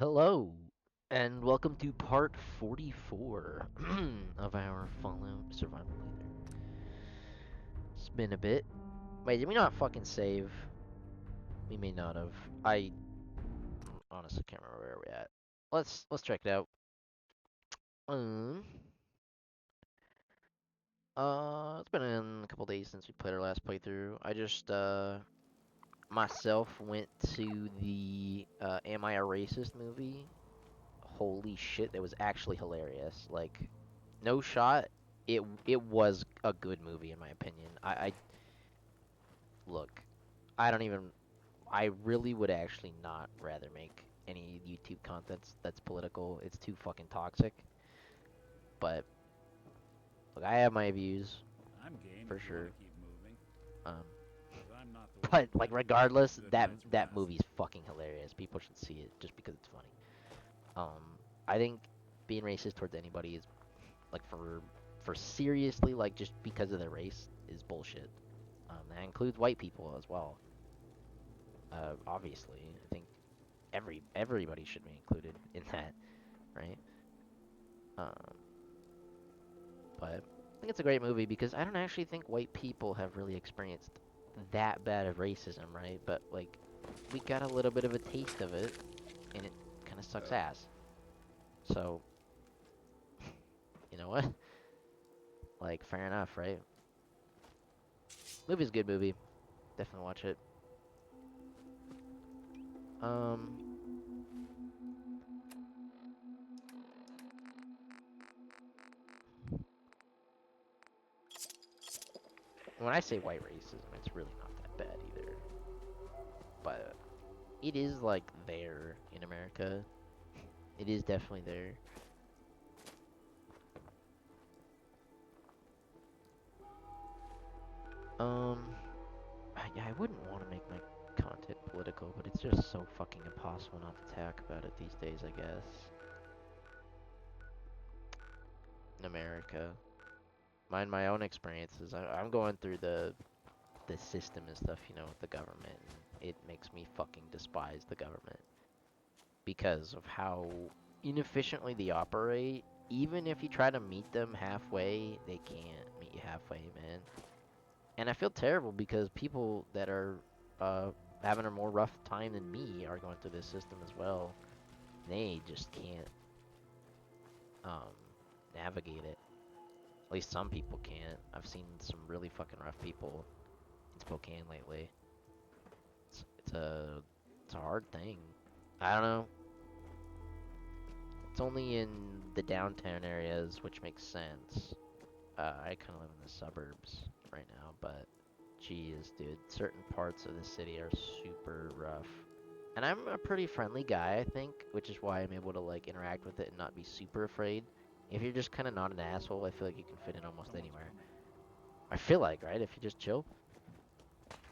Hello, and welcome to part 44 of our Fallout Survival Playthrough. It's been a bit. Wait, did we not fucking save? We may not have. I honestly can't remember where we're at. Let's check it out. Um, it's been a couple days since we played our last playthrough. I just myself went to the Am I a Racist movie. Holy shit, that was actually hilarious. Like, no shot. It was a good movie in my opinion. I look. I don't even. I really would actually not rather make any YouTube content that's political. It's too fucking toxic. But look, I have my views I'm game for if you want sure. to keep moving, Um, because I'm not the one but who like doesn't get enough regardless, good that night's that rest. movie's fucking hilarious. People should see it just because it's funny. I think being racist towards anybody is like for seriously like just because of their race is bullshit. That includes white people as well. Obviously, I think everybody should be included in that, right? Um, but I think it's a great movie because I don't actually think white people have really experienced that bad of racism, right? But like, we got a little bit of a taste of it, and it kind of sucks ass. So, you know what? Like, fair enough, right? Movie's a good movie. Definitely watch it. Um, when I say white racism, it's really not that bad either. But it is like there in America. It is definitely there. Um, yeah, I wouldn't want to make my content political, but it's just so fucking impossible not to talk about it these days, I guess. In America, my own experiences. I'm going through the system and stuff, with the government, and it makes me fucking despise the government because of how inefficiently they operate. Even if you try to meet them halfway, they can't meet you halfway, man. And I feel terrible because people that are uh, having a more rough time than me are going through this system as well. They just can't um, navigate it. At least some people can't. I've seen some really fucking rough people in Spokane lately. It's a hard thing. I don't know. It's only in the downtown areas, which makes sense. I kind of live in the suburbs right now, but geez, dude, certain parts of the city are super rough. And I'm a pretty friendly guy, I think, which is why I'm able to like interact with it and not be super afraid. If you're just kind of not an asshole, I feel like you can fit in almost Someone's anywhere. coming. I feel like, right? If you just chill.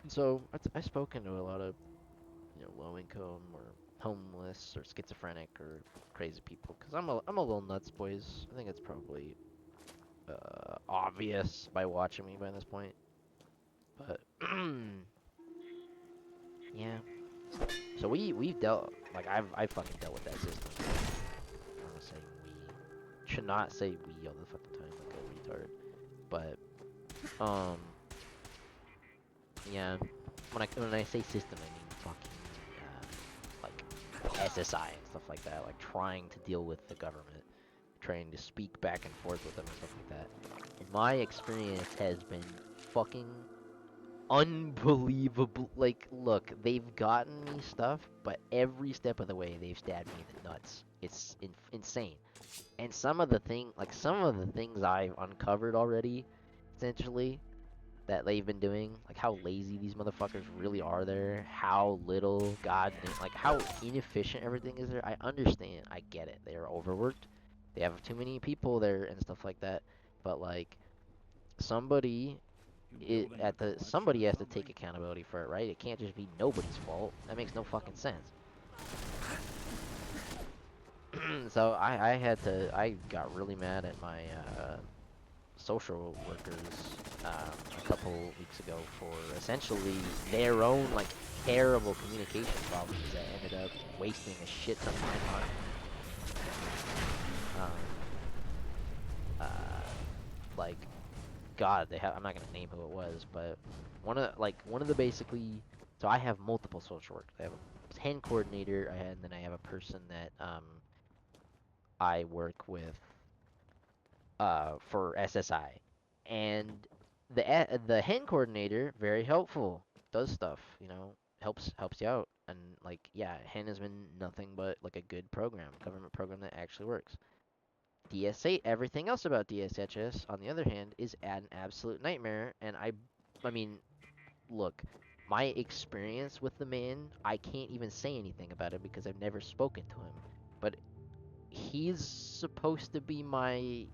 So I've spoken to a lot of low income or homeless or schizophrenic or crazy people because I'm a little nuts, boys. I think it's probably obvious by watching me by this point. But yeah. So we've dealt like I've fucking dealt with that system. I don't want to say we. Should not say we all the fucking time like a retard. But yeah. When I say system, I mean fucking like SSI and stuff like that. Like trying to deal with the government, trying to speak back and forth with them and stuff like that. And my experience has been fucking unbelievable. Like, look, they've gotten me stuff, but every step of the way they've stabbed me in the nuts. It's insane. And some of the things I've uncovered already, essentially, that they've been doing, like how lazy these motherfuckers really are there, how little like how inefficient everything is there. I understand, I get it. They are overworked. They have too many people there and stuff like that. But like somebody You building a collection somebody or has to take something? accountability for it, right? It can't just be nobody's fault. That makes no fucking sense. So I got really mad at my social workers a couple weeks ago for essentially their own like terrible communication problems that ended up wasting a shit ton of time on it. Uh, like God, they have. I'm not gonna name who it was, but one of the basically. So I have multiple social workers. I have a hand coordinator, and then I have a person that I work with for SSI, and the hen coordinator very helpful, does stuff, helps you out, and like yeah, hen has been nothing but like a good program, government program that actually works. DSA, everything else about DSHS on the other hand is an absolute nightmare, and I mean, look, my experience with the man, I can't even say anything about it because I've never spoken to him, but he's supposed to be my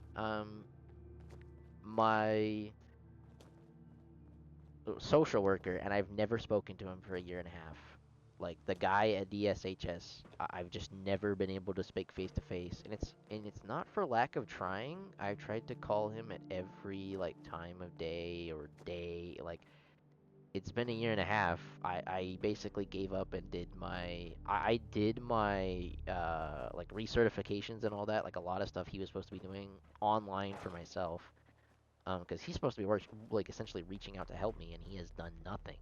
social worker, and I've never spoken to him for a year and a half. Like the guy at DSHS, I've just never been able to speak face to face, and it's not for lack of trying. I've tried to call him at every like time of day or day. Like it's been a year and a half. I basically gave up and I did my like recertifications and all that. Like a lot of stuff he was supposed to be doing online for myself because he's supposed to be like essentially reaching out to help me, and he has done nothing,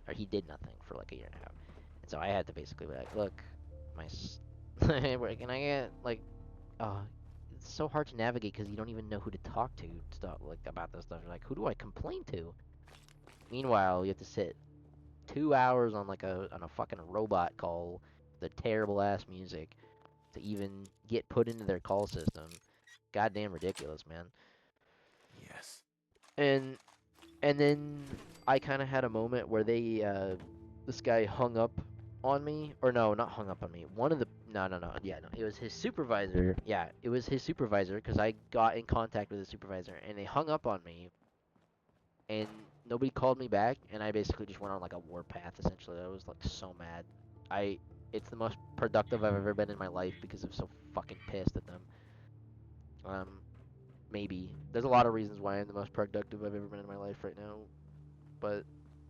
or he did nothing for like a year and a half. And so I had to basically be like, look, where can I get like, it's so hard to navigate because you don't even know who to talk to stuff like about this stuff. You're like, who do I complain to? Meanwhile, you have to sit 2 hours on like a fucking robot call, the terrible ass music to even get put into their call system. Goddamn ridiculous, man. Yes. And And then I kind of had a moment where this guy hung up on me, or no, not hung up on me. No, yeah, no, it was his supervisor. Yeah, it was his supervisor because I got in contact with his supervisor, and they hung up on me, and nobody called me back, and I basically just went on like a warpath. Essentially, I was like so mad. I, it's the most productive I've ever been in my life because I'm so fucking pissed at them. Um, maybe there's a lot of reasons why I'm the most productive I've ever been in my life right now, but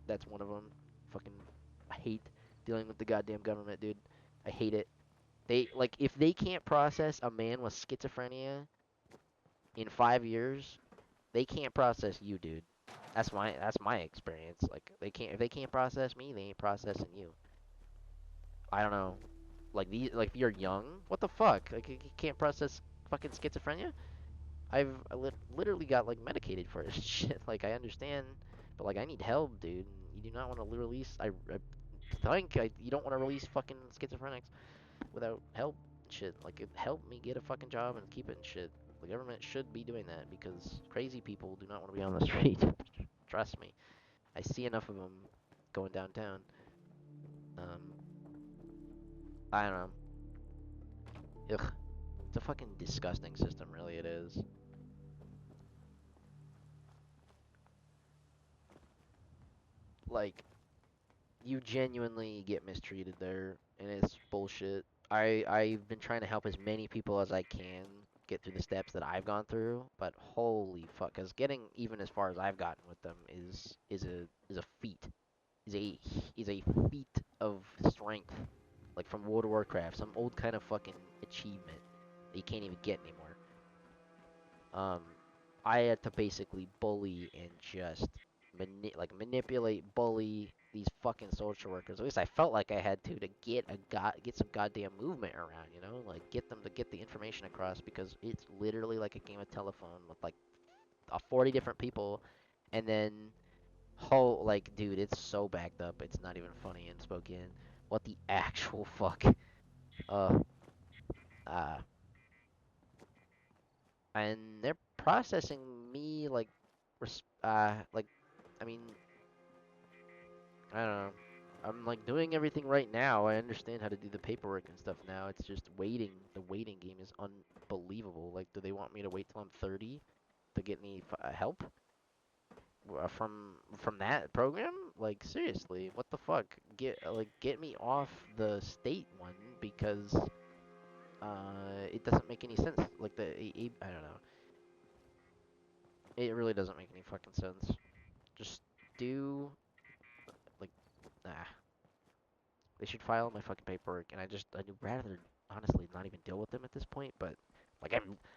that's one of them. Fucking, I hate dealing with the goddamn government, dude. I hate it. They like if they can't process a man with schizophrenia in 5 years, they can't process you, dude. That's my experience. Like they can't if they can't process me, they ain't processing you. I don't know. Like if you're young, what the fuck? Like you can't process fucking schizophrenia? Literally got like medicated for this shit. Like I understand, but like I need help, dude. You do not want to release. You don't want to release fucking schizophrenics without help. Shit, like it help me get a fucking job and keep it and shit. The government should be doing that because crazy people do not want to be on the street. Trust me, I see enough of them going downtown. Um, I don't know. Ugh, it's a fucking disgusting system, really. It is. Like you genuinely get mistreated there, and it's bullshit. I've been trying to help as many people as I can get through the steps that I've gone through, but holy fuck, cause getting even as far as I've gotten with them is a feat, is a is a feat of strength, like from World of Warcraft, some old kind of fucking achievement that you can't even get anymore. Um, I had to basically bully and just manipulate, bully these fucking social workers. At least I felt like I had to get some goddamn movement around, like get them to get the information across because it's literally like a game of telephone with like 40 different people, and then whole like dude, it's so backed up. It's not even funny in Spokane. What the actual fuck? Uh, uh, and they're processing me like I mean I don't know. I'm like doing everything right now. I understand how to do the paperwork and stuff now. It's just waiting. The waiting game is unbelievable. Like, do they want me to wait till I'm 30 to get any help from that program? Like, seriously, what the fuck? Get me off the state one because it doesn't make any sense. Like I don't know. It really doesn't make any fucking sense. Just do like nah. They should file my fucking paperwork, and I'd rather honestly not even deal with them at this point. But like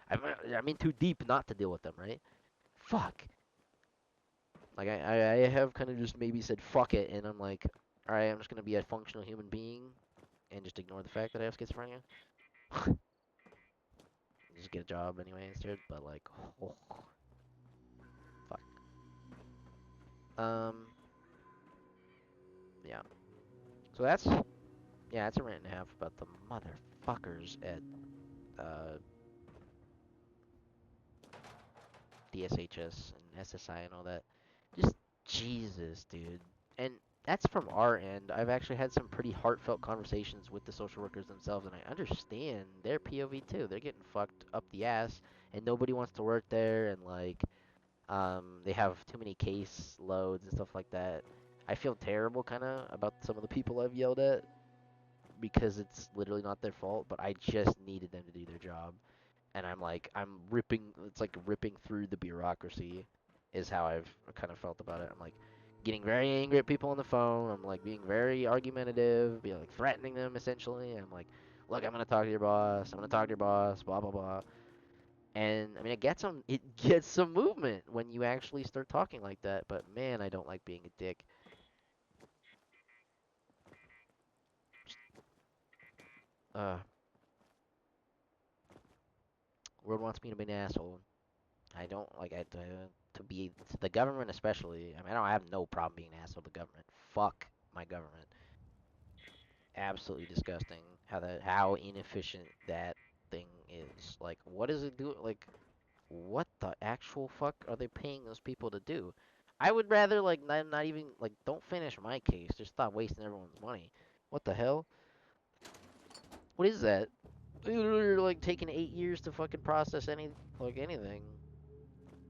I'm in too deep not to deal with them, right? Fuck. Like I have kind of just maybe said fuck it, and I'm like, all right, I'm just gonna be a functional human being and just ignore the fact that I have schizophrenia. Just get a job anyway instead. But like, oh, fuck. Um, yeah. So that's a rant and a half about the motherfuckers at uh DSHS and SSI and all that. Just Jesus, dude. And that's from our end. I've actually had some pretty heartfelt conversations with the social workers themselves, and I understand their POV too. They're getting fucked up the ass, and nobody wants to work there, and like, they have too many case loads and stuff like that. I feel terrible kind of about some of the people I've yelled at because it's literally not their fault, but I just needed them to do their job. And I'm like, it's like ripping through the bureaucracy is how I've kind of felt about it. I'm like getting very angry at people on the phone. I'm like being very argumentative, be like threatening them essentially. I'm like, look, I'm gonna talk to your boss. I'm gonna talk to your boss. Blah blah blah. And I mean, it gets some movement when you actually start talking like that. But man, I don't like being a dick. Uh, world wants me to be an asshole. I don't like to be to the government especially. I mean, I have no problem being an asshole to the government. Fuck my government. Absolutely disgusting how inefficient that thing is. Like, what does it do? Like, what the actual fuck are they paying those people to do? I would rather like not even like don't finish my case. Just stop wasting everyone's money. What the hell? What is that? You're like taking 8 years to fucking process anything.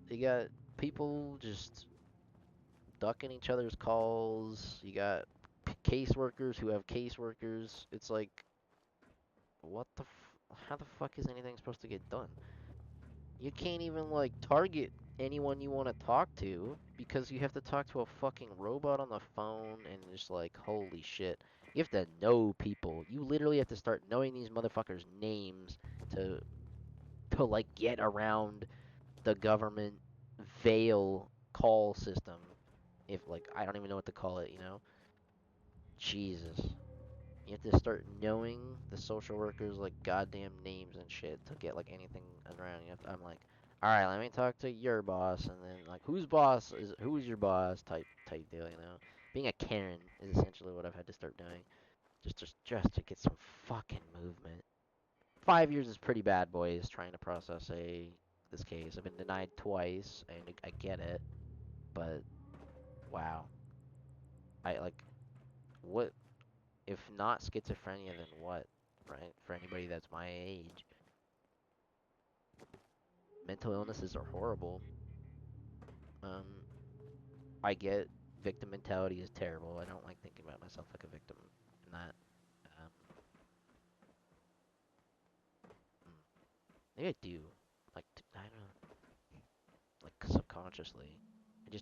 You got people just ducking each other's calls. You got caseworkers who have caseworkers. It's like, how the fuck is anything supposed to get done? You can't even like target anyone you want to talk to because you have to talk to a fucking robot on the phone and just like, holy shit. You have to know people. You literally have to start knowing these motherfuckers' names to like get around the government veil call system. If like I don't even know what to call it, you know? Jesus. You have to start knowing the social workers like goddamn names and shit to get like anything around. I'm like, all right, let me talk to your boss, and then like who's your boss type deal, you know? Being a Karen is essentially what I've had to start doing, just to get some fucking movement. 5 years is pretty bad, boys. Trying to process this case. I've been denied twice, and I get it, but wow, I like what if not schizophrenia, then what? Right? For anybody that's my age, mental illnesses are horrible. Um, I get victim mentality is terrible. I don't like thinking about myself like a victim in that. Um, maybe I do. I don't know, like subconsciously. I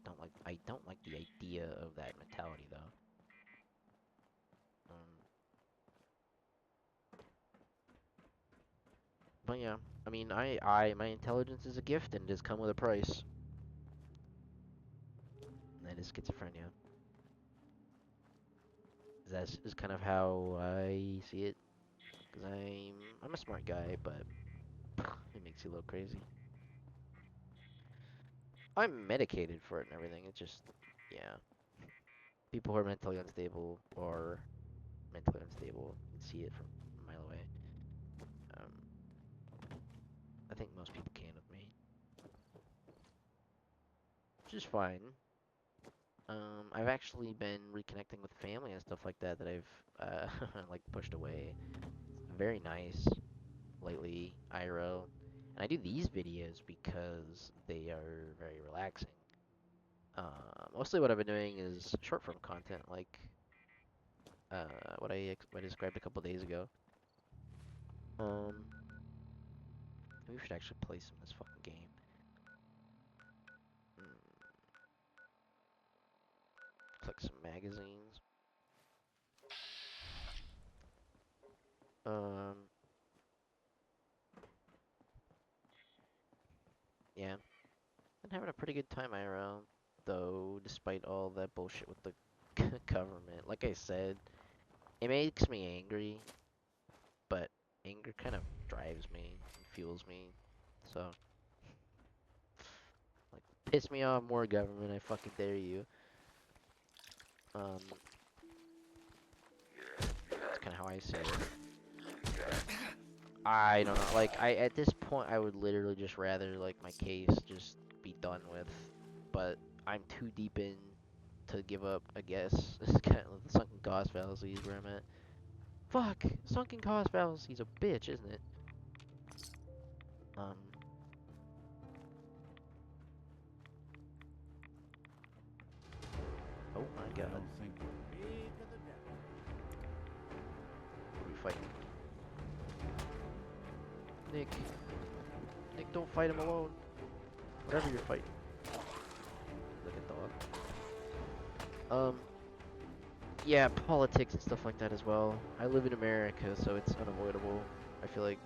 don't like the idea of that mentality though. Um, but yeah, I mean, my intelligence is a gift and it does come with a price. And that is schizophrenia. That's is kind of how I see it. Cause I'm a smart guy, but it makes you a little crazy. I'm medicated for it and everything. It's just, yeah. People who are mentally unstable or mentally unstable can see it from a mile away. Um, I think most people can with me, which is fine. I've actually been reconnecting with family and stuff like that I've like pushed away. Very nice lately, IRL. And I do these videos because they are very relaxing. Mostly what I've been doing is short form content, like what I described a couple days ago. Um, maybe we should actually play some of this fucking game. Mm, click some magazines. Um, yeah, been having a pretty good time IRL, though, despite all that bullshit with the government. Like I said, it makes me angry, but anger kind of drives me and fuels me. So, like, piss me off more government, I fucking dare you. Um, that's kind of how I see it. I don't know, like, at this point, I would literally just rather, like, my case just be done with, but I'm too deep in to give up, I guess. This is kind of the sunken cost fallacy is where I'm at. Fuck! Sunken cost fallacy's a bitch, isn't it? Um, oh my I god. don't think. What are we fighting? Nick. Nick, don't fight him alone. Whatever you're fighting. Like a dog. Yeah, politics and stuff like that as well. I live in America, so it's unavoidable. I feel like,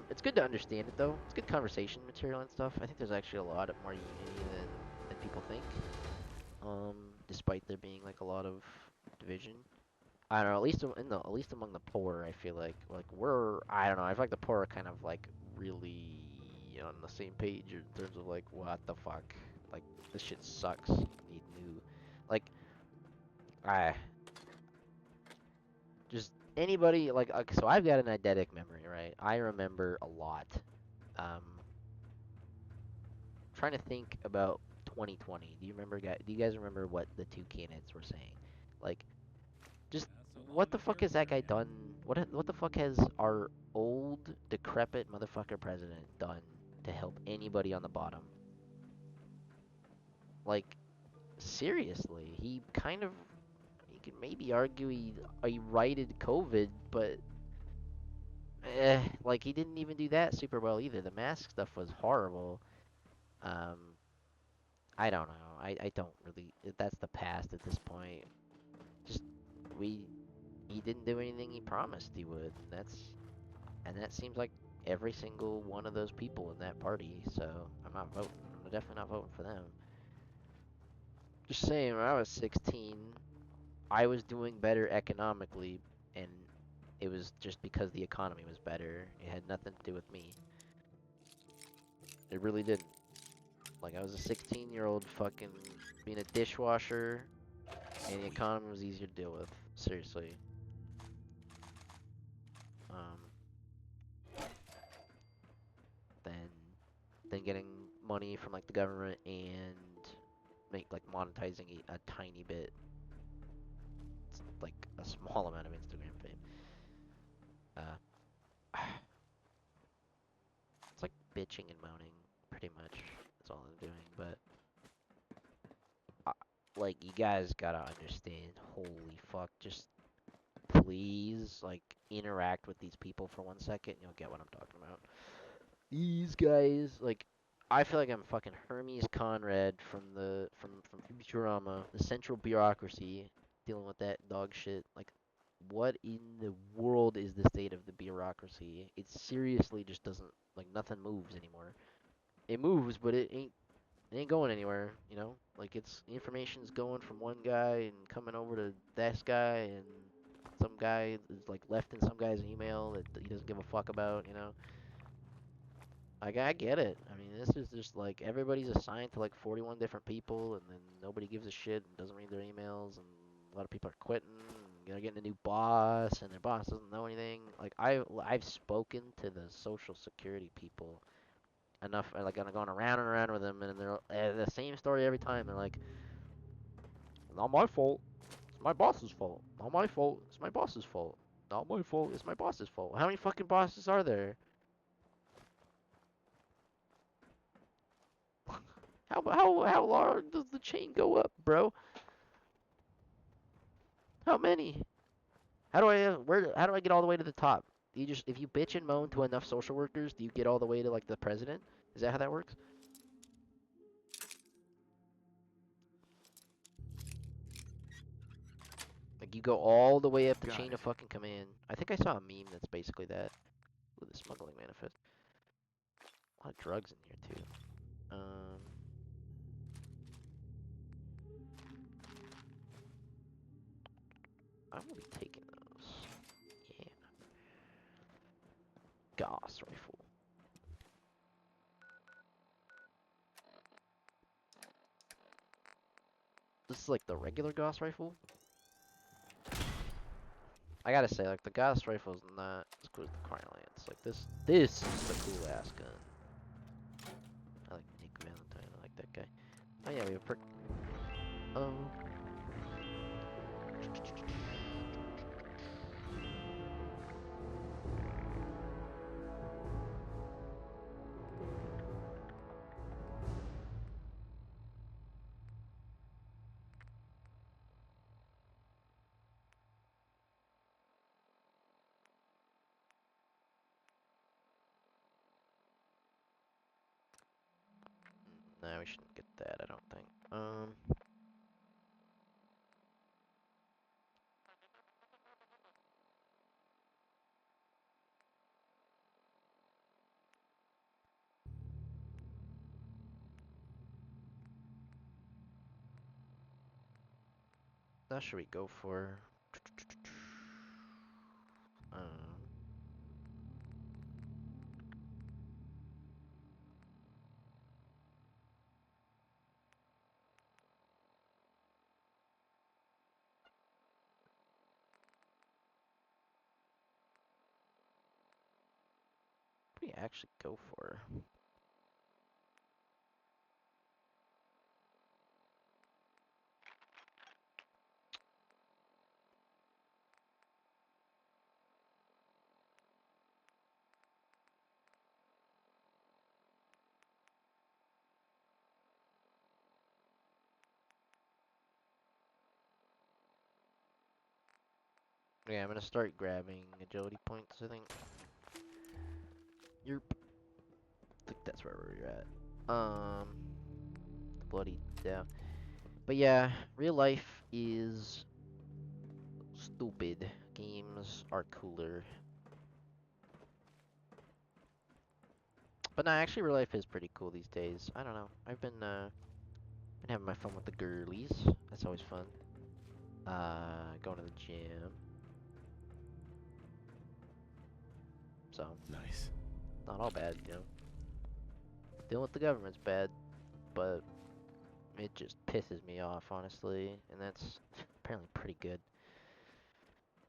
it's good to understand it though. It's good conversation material and stuff. I think there's actually a lot more unity than people think. Despite there being like a lot of division. I don't know, at least among the poor, I feel like I don't know, I feel like the poor are kind of like really on the same page in terms of like what the fuck, like this shit sucks. Need new, like I just anybody like so I've got an eidetic memory, right? I remember a lot. Um, trying to think about 2020. Do you guys remember what the two candidates were saying? Like just That's a what lot the of fuck beer has that for guy you. done? What the fuck has our old decrepit motherfucker president done to help anybody on the bottom? Like seriously, he could maybe argue he righted COVID, but like he didn't even do that super well either. The mask stuff was horrible. Um, I don't know. I don't really. That's the past at this point. Just we he didn't do anything he promised he would. And that seems like every single one of those people in that party. So I'm not voting. I'm definitely not voting for them. Just saying, when I was 16, I was doing better economically, and it was just because the economy was better. It had nothing to do with me. It really didn't. Like I was a 16-year-old fucking being a dishwasher, and the economy was easier to deal with. Seriously. Um, than than getting money from like the government and make like monetizing a tiny bit. It's like a small amount of Instagram fame. It's like bitching and moaning, pretty much. That's all I'm doing. But uh, like, you guys gotta understand. Holy fuck! Just please, like, interact with these people for 1 second, and you'll get what I'm talking about. These guys, like, I feel like I'm fucking Hermes Conrad from Futurama, the central bureaucracy, dealing with that dog shit. Like, what in the world is the state of the bureaucracy? It seriously just doesn't, like, nothing moves anymore. It moves, but it ain't going anywhere, you know? Like, it's information's going from one guy and coming over to this guy, and some guy is like left in some guy's email that he doesn't give a fuck about, you know? Like, I get it. I mean, this is just like everybody's assigned to like 41 different people, and then nobody gives a shit and doesn't read their emails, and a lot of people are quitting, and they're getting a new boss, and their boss doesn't know anything. Like, I've spoken to the social security people enough, like, I'm going around and around with them, and they're the same story every time. They're like, not my fault. It's my boss's fault. Not my fault. It's my boss's fault. Not my fault. It's my boss's fault. How many fucking bosses are there? How long does the chain go up, bro? How many? How do I get all the way to the top? Do you just if you bitch and moan to enough social workers, do you get all the way to like the president? Is that how that works? Like Like, you go all the way up the Got chain it. of fucking command. I think I saw a meme that's basically that. With the smuggling manifest. A lot of drugs in here, too. I'm gonna be taking those. Yeah. Gauss rifle. This is like the regular Gauss rifle. I gotta say, like, the Gauss rifle is not as cool as the Crylance. Like, this is the cool ass gun. I like Nick Valentine. I like that guy. Oh yeah, we have perk. Oh. Nah, we shouldn't get that, I don't think. That should we go for? What do you actually go for? Yeah, I'm gonna start grabbing agility points, I think. Yerp. I think that's where we're at. Bloody down. But yeah, real life is stupid. Games are cooler. But no, actually real life is pretty cool these days. I don't know. I've been having my fun with the girlies. That's always fun. Going to the gym. So, Nice. not all bad, you know. Dealing with the government's bad, but it just pisses me off, honestly, and that's apparently pretty good.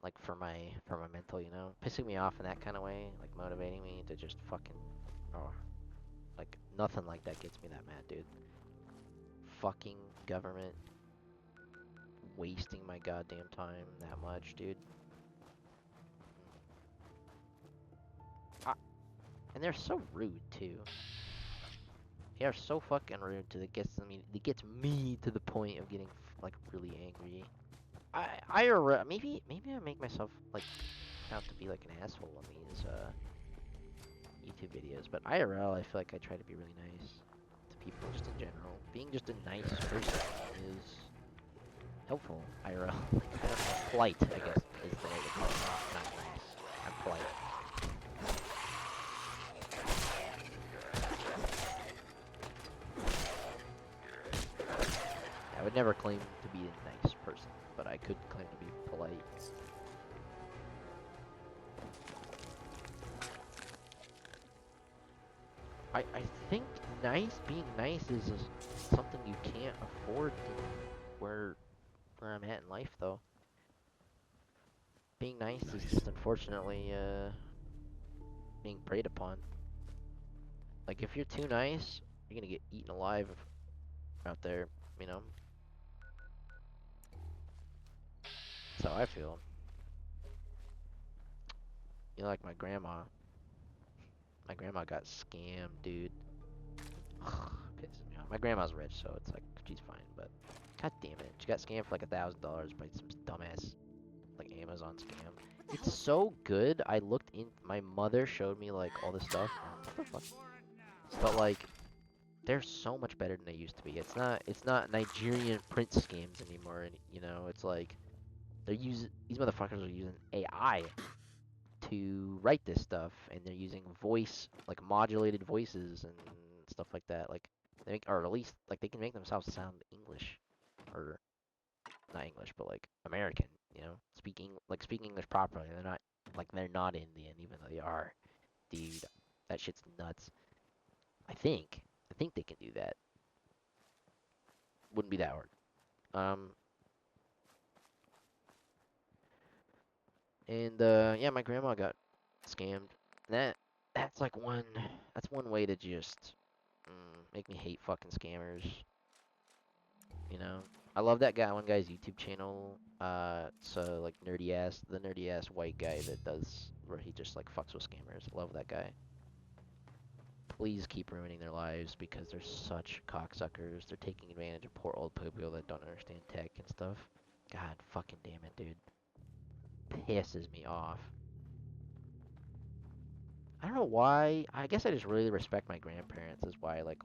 Like for my mental, you know, pissing me off in that kind of way, like motivating me to just fucking, oh, like nothing like that gets me that mad, dude. Fucking government wasting my goddamn time that much, dude. And they're so rude too. They are so fucking rude to it gets me to the point of getting like really angry. Maybe I make myself like out to be like an asshole on these YouTube videos, but IRL I feel like I try to be really nice to people just in general. Being just a nice person is helpful. IRL, like I don't know, polite I guess is the way to call it. Not nice. I'm polite. I would never claim to be a nice person, but I could claim to be polite. I think being nice is something you can't afford where I'm at in life, though. Being nice is just unfortunately being preyed upon. Like if you're too nice, you're gonna get eaten alive out there, you know? That's how I feel. You know, like my grandma. My grandma got scammed, dude. Pisses me off. My grandma's rich, so it's like she's fine, but god damn it, she got scammed for like $1,000 by some dumbass like Amazon scam. It's so good. I looked in. My mother showed me like all this stuff. What the fuck? But like, they're so much better than they used to be. It's not Nigerian prince scams anymore. And you know, it's like these motherfuckers are using AI to write this stuff, and they're using voice, like modulated voices and stuff like that. Like they make, or at least like they can make themselves sound English, or not English, but like American. You know, speak English properly. They're not Indian, even though they are. Dude, that shit's nuts. I think they can do that. Wouldn't be that hard. Um, and yeah, my grandma got scammed. That's like one way to just make me hate fucking scammers. You know, I love that guy. One guy's YouTube channel. So like the nerdy ass white guy that does where he just like fucks with scammers. Love that guy. Please keep ruining their lives because they're such cocksuckers. They're taking advantage of poor old people that don't understand tech and stuff. God fucking damn it, dude. Pisses me off. I don't know why. I guess I just really respect my grandparents. Is why I don't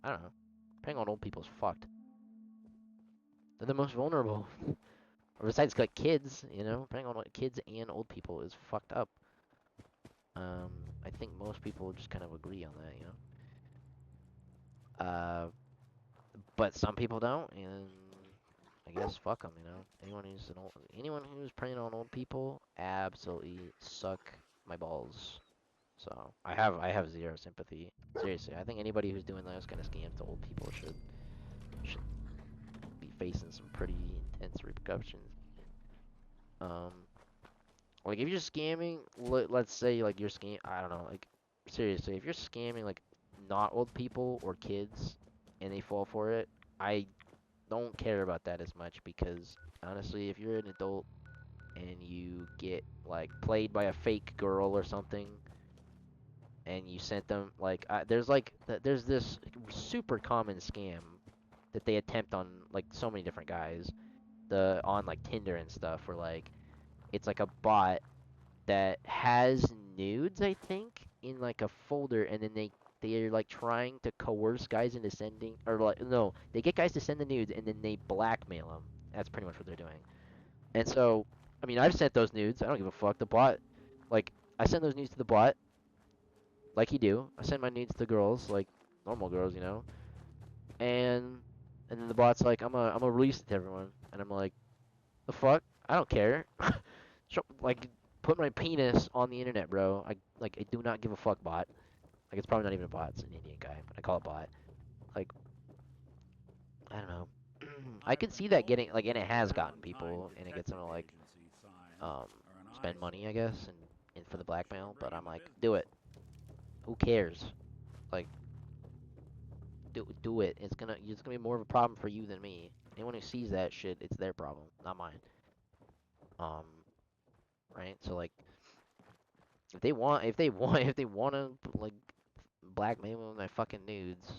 know. Preying on old people's fucked. They're the most vulnerable. Or besides like kids, you know, preying on like, kids and old people is fucked up. I think most people just kind of agree on that, you know. But some people don't, and I guess fuck them, you know. Anyone who's preying on old people, absolutely suck my balls. So I have zero sympathy. Seriously, I think anybody who's doing those kind of scams to old people should be facing some pretty intense repercussions. Um, like if you're scamming, let's say like you're I don't know, like seriously, if you're scamming like not old people or kids and they fall for it, I don't care about that as much because honestly, if you're an adult and you get like played by a fake girl or something and you sent them like there's this super common scam that they attempt on like so many different guys on like Tinder and stuff where like it's like a bot that has nudes, I think, in like a folder, and then they're like trying to coerce guys into sending, or like no, they get guys to send the nudes, and then they blackmail them. That's pretty much what they're doing. And so, I mean, I've sent those nudes. I don't give a fuck. The bot, like, I send those nudes to the bot, like you do. I send my nudes to girls, like normal girls, you know. And then the bot's like, I'm gonna release it to everyone, and I'm like, the fuck? I don't care. Like, put my penis on the internet, bro. I do not give a fuck, bot. Like, it's probably not even a bot. It's an Indian guy, but I call it bot. Like, I don't know. I could see that getting like, and it has gotten people, and it gets them to like, um, spend money, I guess, and for the blackmail. But I'm like, do it. Who cares? Like, do it. It's gonna be more of a problem for you than me. Anyone who sees that shit, it's their problem, not mine. Um, right? So like, if they want to like blackmail me with my fucking nudes,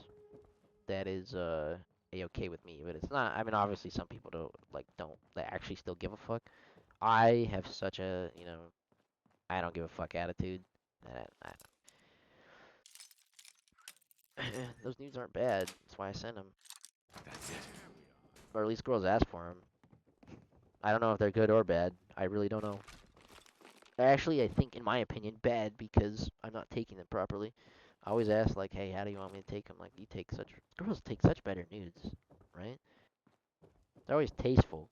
that is a-okay with me. But it's not. I mean, obviously some people don't they actually still give a fuck. I have such a I don't give a fuck attitude. That those nudes aren't bad. That's why I send them. That's it. Or at least girls ask for them. I don't know if they're good or bad. I really don't know. Actually, I think, in my opinion, bad because I'm not taking them properly. I always ask, like, hey, how do you want me to take them? Like, girls take such better nudes, right? They're always tasteful.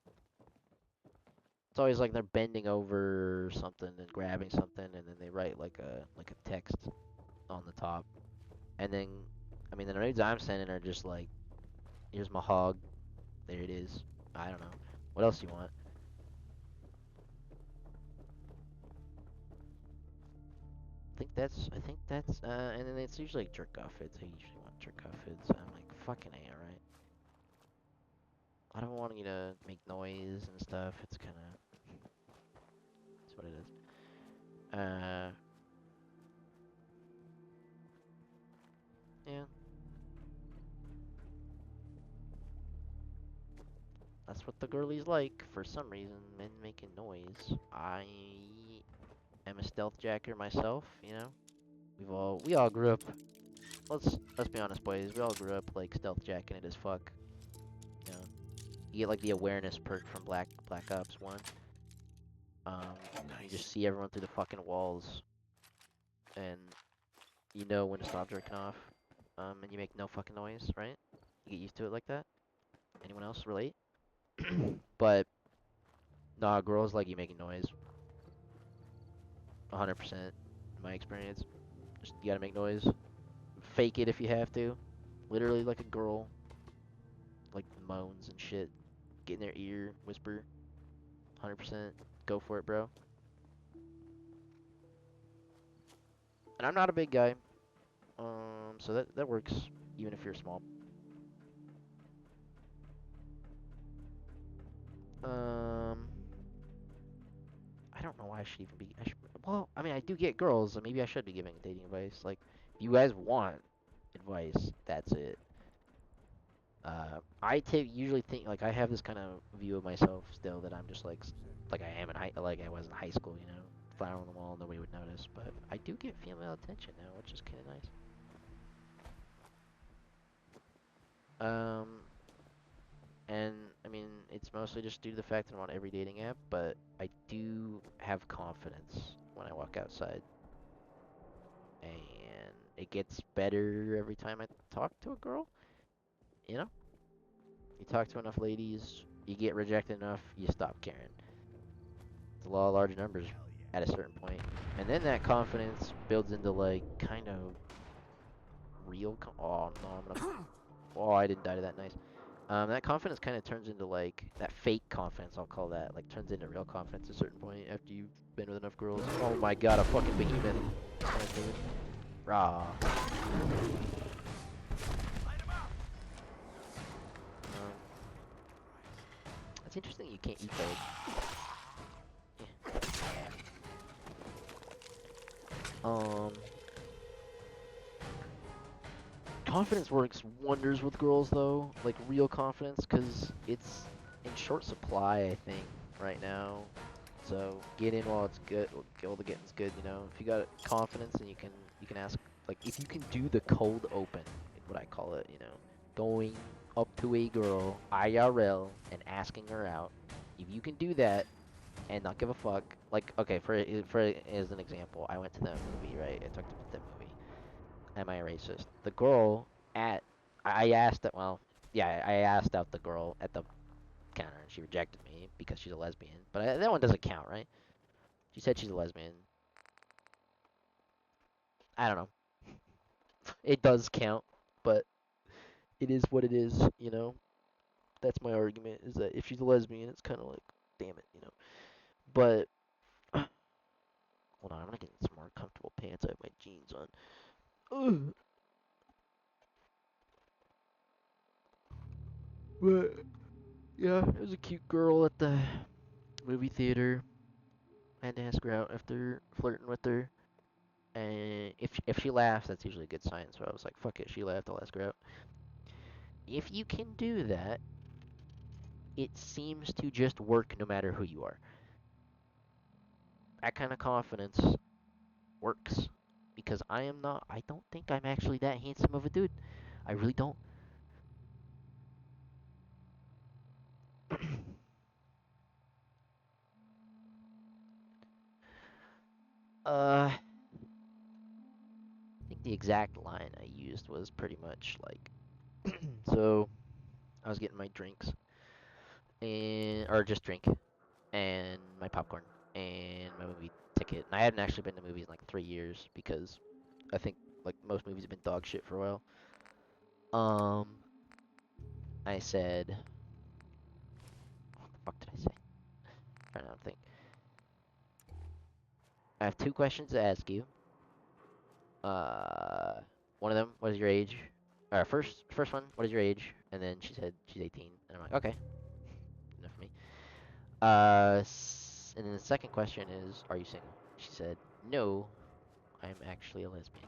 It's always like they're bending over something and grabbing something, and then they write like a text on the top. And then, I mean, the nudes I'm sending are just like, here's my hog, there it is. I don't know. What else you want? And then it's usually like jerk off vids. I usually want jerk off vids. I'm like, fucking A, alright. I don't want you to make noise and stuff. It's kind of, that's what it is. Yeah, that's what the girlies like for some reason. Men making noise. I am a stealth jacker myself. You know, we all grew up. Let's be honest, boys. We all grew up like stealth jacking it as fuck. You know, You get like the awareness perk from Black Ops 1. You just Nice. see everyone through the fucking walls, and you know when to stop jerking off. And you make no fucking noise, right? You get used to it like that. Anyone else relate? But nah, girls like you making noise. 100% in my experience. Just you gotta make noise. Fake it if you have to. Literally like a girl, like moans and shit. Get in their ear, whisper. 100%. Go for it, bro. And I'm not a big guy, so that works even if you're small. Um, I don't know why I should even be. Well, I mean, I do get girls, so maybe I should be giving dating advice. Like, if you guys want advice, that's it. Usually think like I have this kind of view of myself still that I'm just like I am in like I was in high school, you know, flower on the wall, nobody would notice. But I do get female attention now, which is kind of nice. Um, and I mean, it's mostly just due to the fact that I'm on every dating app, but I do have confidence when I walk outside, and it gets better every time I talk to a girl. You know, you talk to enough ladies, you get rejected enough, you stop caring. It's a law of large numbers at a certain point, and then that confidence builds into like kind of real. Oh no, I'm gonna. Oh, I didn't die to that. Nice. That confidence kind of turns into like that fake confidence. I'll call that. Like turns into real confidence at a certain point after you've been with enough girls. Oh my god, a fucking behemoth. Alright, dude. Rah. That's interesting. You can't eat those. Yeah. Confidence works wonders with girls though, like real confidence, because it's in short supply, I think, right now. So get in while it's good, while the getting's good, you know. If you got confidence and you can ask, like if you can do the cold open, what I call it, you know, going up to a girl IRL and asking her out. If you can do that and not give a fuck, like okay, for as an example, I went to that movie, right? I talked about that movie. Am I racist? The girl at I asked that well, yeah, I asked out the girl at the counter and she rejected me because she's a lesbian. But that one doesn't count, right? She said she's a lesbian. I don't know. It does count, but it is what it is, you know. That's my argument is that if she's a lesbian, it's kind of like, damn it, you know. But hold on, I'm gonna get some more comfortable pants. I have my jeans on. Ugh. But yeah, it was a cute girl at the movie theater. I had to ask her out after flirting with her. And if she laughs, that's usually a good sign. So I was like, fuck it, she laughed, I'll ask her out. If you can do that, it seems to just work no matter who you are. That kind of confidence works. Because I don't think I'm actually that handsome of a dude. I really don't. I think the exact line I used was pretty much like, so I was getting my drinks, or just drink, and my popcorn, and my movie ticket. And I hadn't actually been to movies in like 3 years because I think like most movies have been dog shit for a while. Um, I said, what the fuck did I say? Trying to think. I have two questions to ask you. Uh, one of them, what is your age? First one, what is your age? And then she said she's 18, and I'm like, okay, enough for me. And then the second question is, are you single? She said, no, I'm actually a lesbian.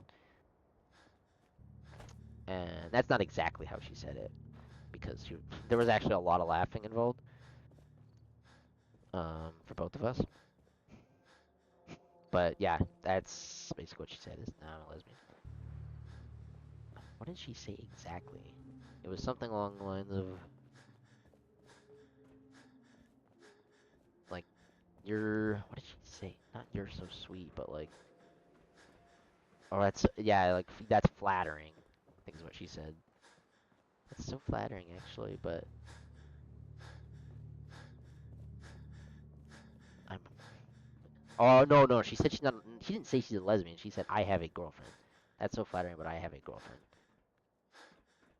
And that's not exactly how she said it, because there was actually a lot of laughing involved, for both of us. But yeah, that's basically what she said is, no, I'm a lesbian. What did she say exactly? It was something along the lines of, You're, what did she say? Not you're so sweet, but like, oh, that's, yeah, like, that's flattering, I think is what she said. That's so flattering, actually, but I'm, oh, no, no, she said she's not, she didn't say she's a lesbian, she said, I have a girlfriend. That's so flattering, but I have a girlfriend.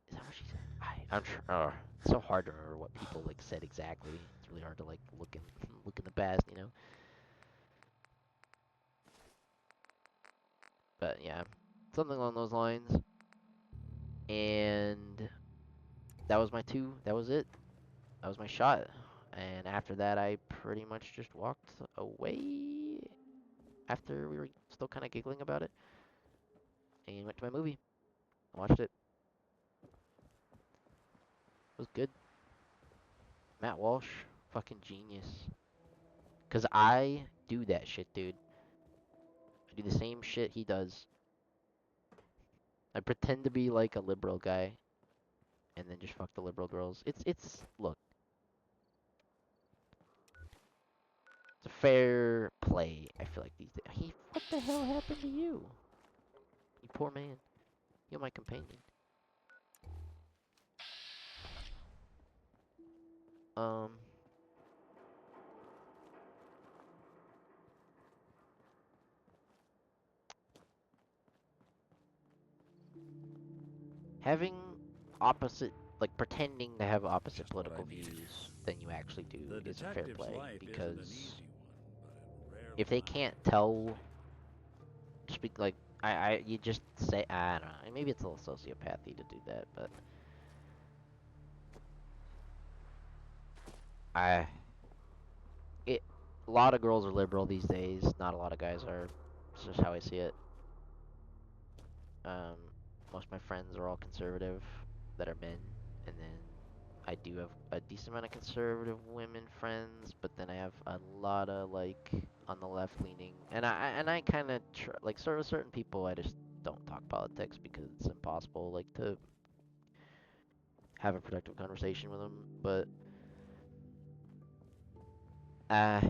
Is that what she said? I'm sure, it's so hard to remember what people, like, said exactly. It's really hard to, like, look in the past, you know? But, yeah, something along those lines. And that was my two, that was it. That was my shot. And after that, I pretty much just walked away after we were still kind of giggling about it and went to my movie. Watched it. It was good. Matt Walsh, fucking genius. Because I do that shit, dude. I do the same shit he does. I pretend to be like a liberal guy and then just fuck the liberal girls. Look, it's a fair play, I feel like these days. What the hell happened to you? You poor man. You're my companion. Um, having opposite, like pretending to have opposite Just what I political needed. views than you actually do The is a fair detective's play life isn't an because easy one, but it if rarely they can't lasts. tell, speak like you just say I don't know. Maybe it's a little sociopathy to do that, but I it a lot of girls are liberal these days. Not a lot of guys are. It's just how I see it. Um, most of my friends are all conservative that are men, and then I do have a decent amount of conservative women friends, but then I have a lot of like on the left leaning, and I kind of like sort of certain people I just don't talk politics because it's impossible like to have a productive conversation with them. But uh,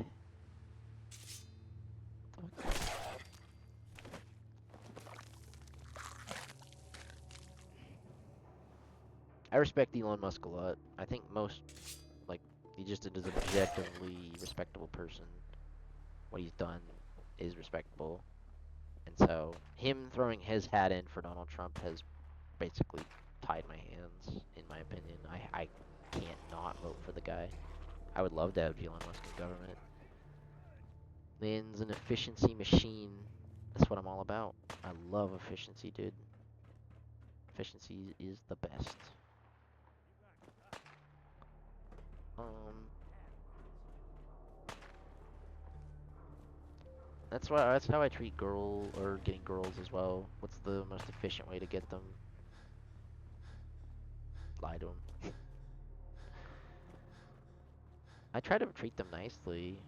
I respect Elon Musk a lot. I think most like he just is an objectively respectable person. What he's done is respectable. And so him throwing his hat in for Donald Trump has basically tied my hands, in my opinion. I can't not vote for the guy. I would love to have Elon Musk in government. Man's an efficiency machine. That's what I'm all about. I love efficiency, dude. Efficiency is the best. Um, that's how I treat getting girls as well. What's the most efficient way to get them? Lie to them. I try to treat them nicely.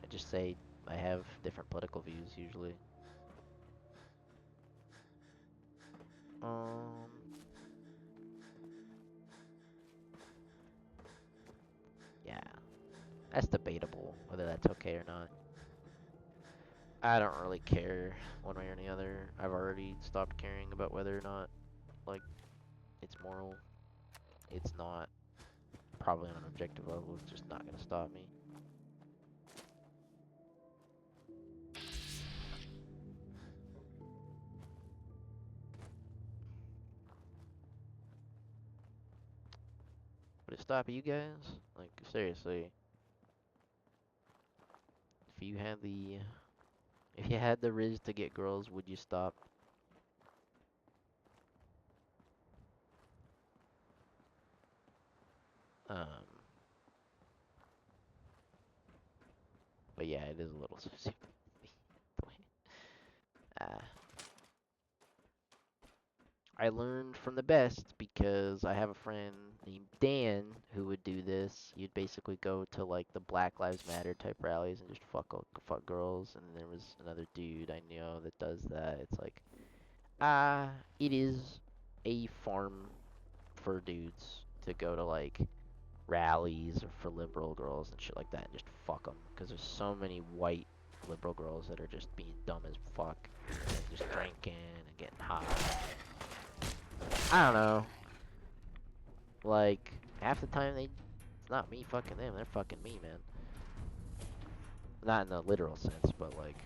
I just say I have different political views usually. Um, yeah, that's debatable whether that's okay or not. I don't really care one way or the other. I've already stopped caring about whether or not like it's moral. It's not. Probably on an objective level, it's just not gonna stop me. Would it stop you guys? Like seriously, if you had the if you had the riz to get girls, would you stop? Um, but yeah, it is a little stupid. uh, I learned from the best because I have a friend named Dan who would do this. You'd basically go to like the Black Lives Matter type rallies and just fuck girls. And there was another dude I know that does that. It's like, it is a farm for dudes to go to like rallies or for liberal girls and shit like that, and just fuck them. Because there's so many white liberal girls that are just being dumb as fuck and just drinking and getting high. I don't know. Like, half the time it's not me fucking them, they're fucking me, man. Not in the literal sense, but like,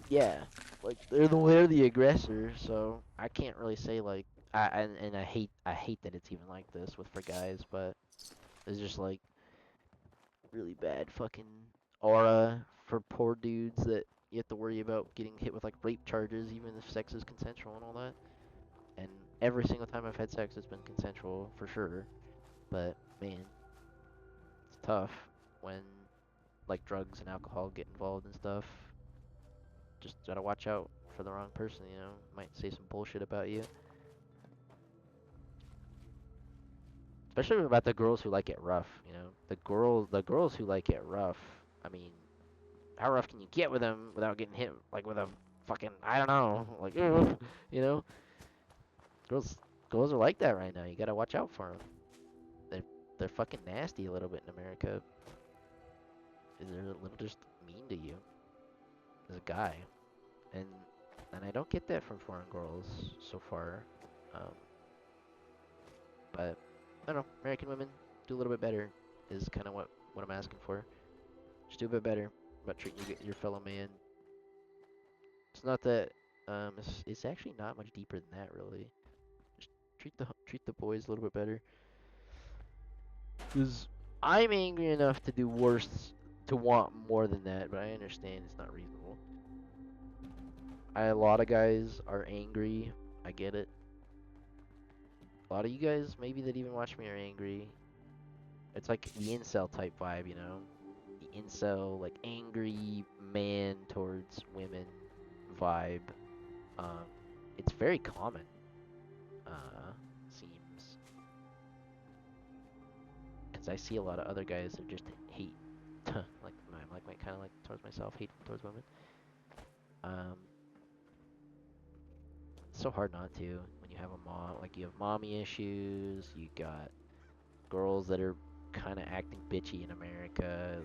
yeah, like they're the aggressor, so I can't really say like, and I hate that it's even like this with for guys, but it's just like really bad fucking aura for poor dudes that you have to worry about getting hit with like rape charges even if sex is consensual and all that. And every single time I've had sex, it's been consensual for sure. But man, it's tough when like drugs and alcohol get involved and stuff. Just gotta watch out for the wrong person, you know. Might say some bullshit about you. Especially about the girls who like it rough, you know. The girls who like it rough. I mean, how rough can you get with them without getting hit like with a fucking I don't know, like you know. Girls girls are like that right now. You gotta watch out for them. They're fucking nasty a little bit in America. They're a little just mean to you as a guy, and I don't get that from foreign girls so far. Um, but I don't know. American women do a little bit better is kind of what I'm asking for. Just do a bit better about treating your fellow man. It's not that it's actually not much deeper than that really. Just treat the boys a little bit better. 'Cause I'm angry enough to do worse, to want more than that, but I understand it's not reasonable. A lot of guys are angry. I get it. A lot of you guys, maybe that even watch me, are angry. It's like the incel type vibe, you know? The incel, like angry man towards women vibe. Um, it's very common. Seems. Because I see a lot of other guys that just hate, like kind of like towards myself, hateful towards women. Um, it's so hard not to when you have a mom, like you have mommy issues, you got girls that are kind of acting bitchy in America.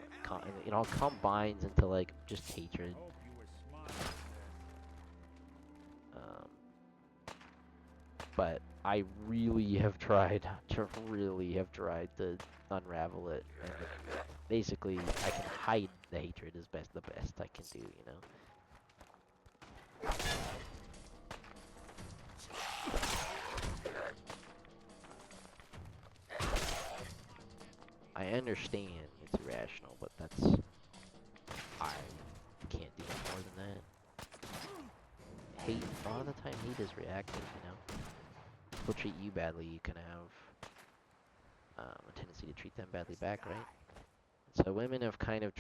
It all combines into like just hatred. Um, but I really have tried to unravel it, and basically I can hide the hatred as the best I can do, you know. I understand it's irrational, but I can't do more than that. Hate, a lot of the time hate is reactive, you know. People treat you badly, you can have a tendency to treat them badly back, right? So women have kind of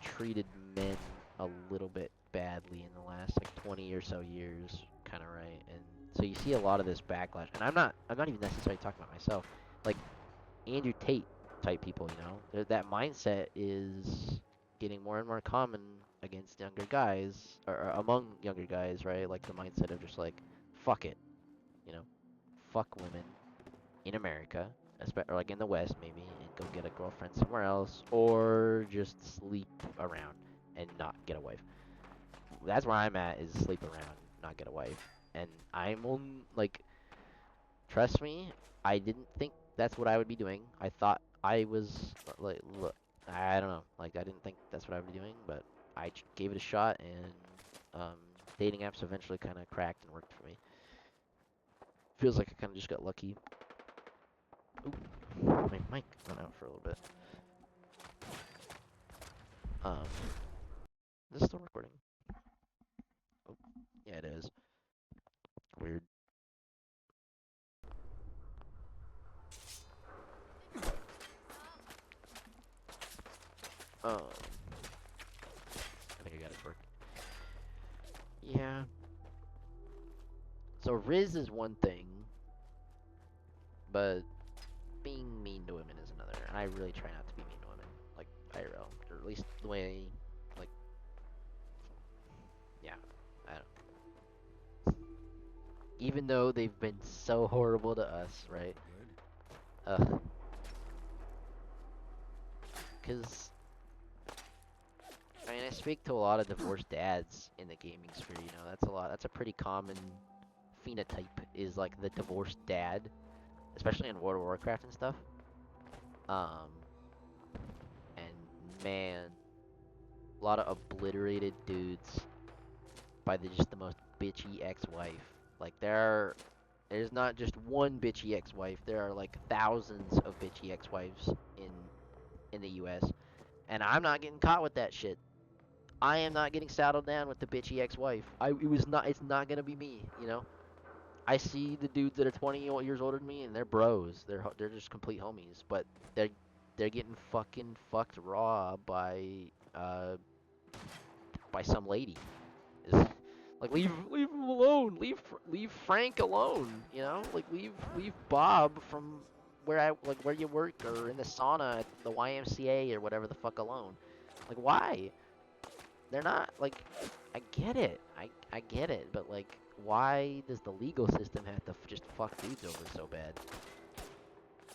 treated men a little bit badly in the last like 20 or so years, kind of right. And so you see a lot of this backlash. And I'm not even necessarily talking about myself. Like Andrew Tate type people, you know, that mindset is getting more and more common against younger guys or among younger guys, right? Like the mindset of just like fuck it, you know, fuck women in America, or like in the West maybe, and go get a girlfriend somewhere else, or just sleep around and not get a wife. That's where I'm at, is sleep around, not get a wife. And I'm on, like, trust me, I didn't think that's what I would be doing. I thought I was, like, look, I don't know, like, I didn't think that's what I would be doing, but I gave it a shot, and dating apps eventually kind of cracked and worked for me. Feels like I kind of just got lucky. Ooh, my mic went out for a little bit. Um, is this still recording? Oh, yeah, it is. Weird. I think I got it working. Yeah. So Riz is one thing, but being mean to women is another. And I really try not to be mean to women, like IRL, or at least the way, like, yeah, I don't. Even though they've been so horrible to us, right? Good. Ugh. Cause I mean, I speak to a lot of divorced dads in the gaming sphere. You know, that's a lot. That's a pretty common phenotype. Is like the divorced dad, especially in World of Warcraft and stuff. Um, and man, a lot of obliterated dudes by just the most bitchy ex-wife. Like there's not just one bitchy ex-wife. There are like thousands of bitchy ex-wives in the U.S. And I'm not getting caught with that shit. I am not getting saddled down with the bitchy ex-wife. It's not gonna be me, you know. I see the dudes that are 20 years older than me, and they're bros. They're just complete homies, but they're they're getting fucking fucked raw by some lady. Is like leave him alone. Leave Frank alone. You know, like leave Bob from where you work or in the sauna at the YMCA or whatever the fuck alone. Like why? They're not like I get it. I get it, but like why does the legal system have to just fuck dudes over so bad?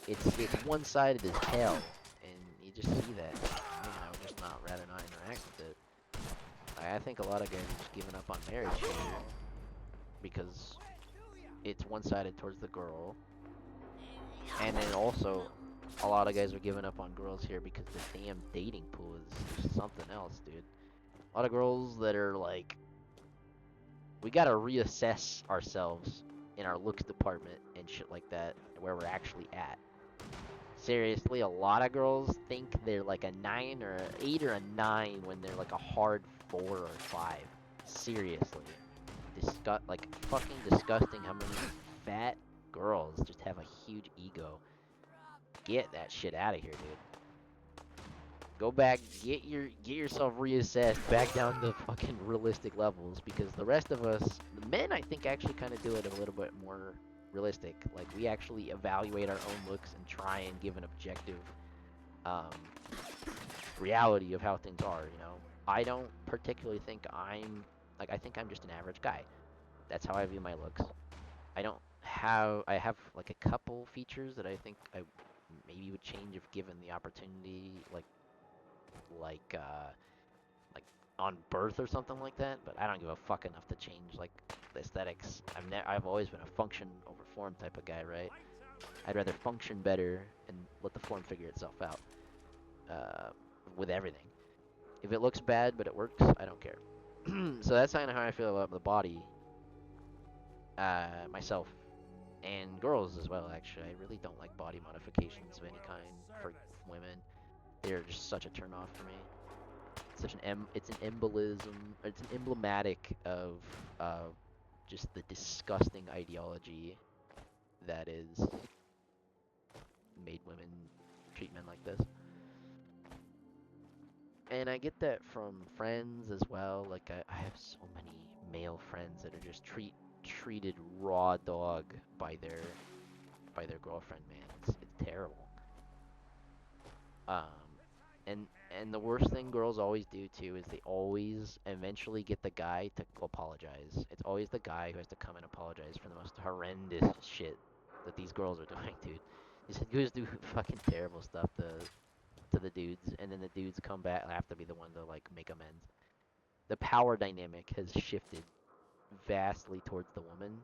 It's one-sided as hell, and you just see that. You know, just not rather not interact with it. I think a lot of guys are just giving up on marriage here because it's one-sided towards the girl, and then also a lot of guys are giving up on girls here because the damn dating pool is just something else, dude. A lot of girls that are like, we gotta reassess ourselves in our looks department and shit like that, where we're actually at. Seriously, a lot of girls think they're like a 9 or an 8 or a 9 when they're like a hard 4 or 5. Seriously. Like, fucking disgusting how many fat girls just have a huge ego. Get that shit out of here, dude. Go back, get yourself reassessed back down to fucking realistic levels, because the rest of us, the men, I think actually kind of do it a little bit more realistic. Like we actually evaluate our own looks and try and give an objective reality of how things are. You know, I don't particularly think I think I'm just an average guy. That's how I view my looks. I have like a couple features that I think I maybe would change if given the opportunity, like like on birth or something like that, but I don't give a fuck enough to change like the aesthetics. I've always been a function over form type of guy, right? I'd rather function better and let the form figure itself out with everything. If it looks bad but it works, I don't care. So that's kind of how I feel about the body, myself, and girls as well. Actually, I really don't like body modifications of any kind for women. They're just such a turn off for me. It's an embolism. It's an emblematic of just the disgusting ideology that is made women treat men like this. And I get that from friends as well. Like I have so many male friends that are just treated raw dog by their girlfriend, man. It's terrible. Um, and the worst thing girls always do too is they always eventually get the guy to apologize. It's always the guy who has to come and apologize for the most horrendous shit that these girls are doing, dude. These dudes do fucking terrible stuff to the dudes, and then the dudes come back and have to be the one to like make amends. The power dynamic has shifted vastly towards the woman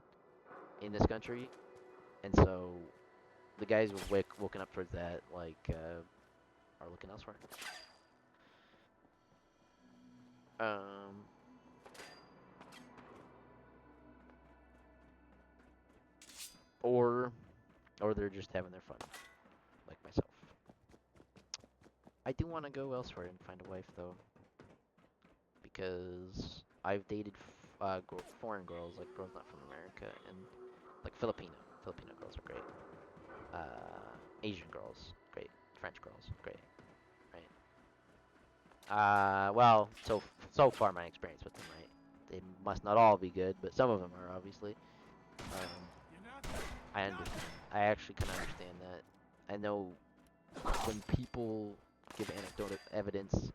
in this country, and so the guys who woken up towards that are looking elsewhere. Um, or they're just having their fun, like myself. I do want to go elsewhere and find a wife though, because I've dated foreign girls, like girls not from America, and like Filipino girls are great. Asian girls, great. French girls, great. Right. Well, so far my experience with them, right? They must not all be good, but some of them are obviously. I understand. I actually can understand that. I know when people give anecdotal evidence,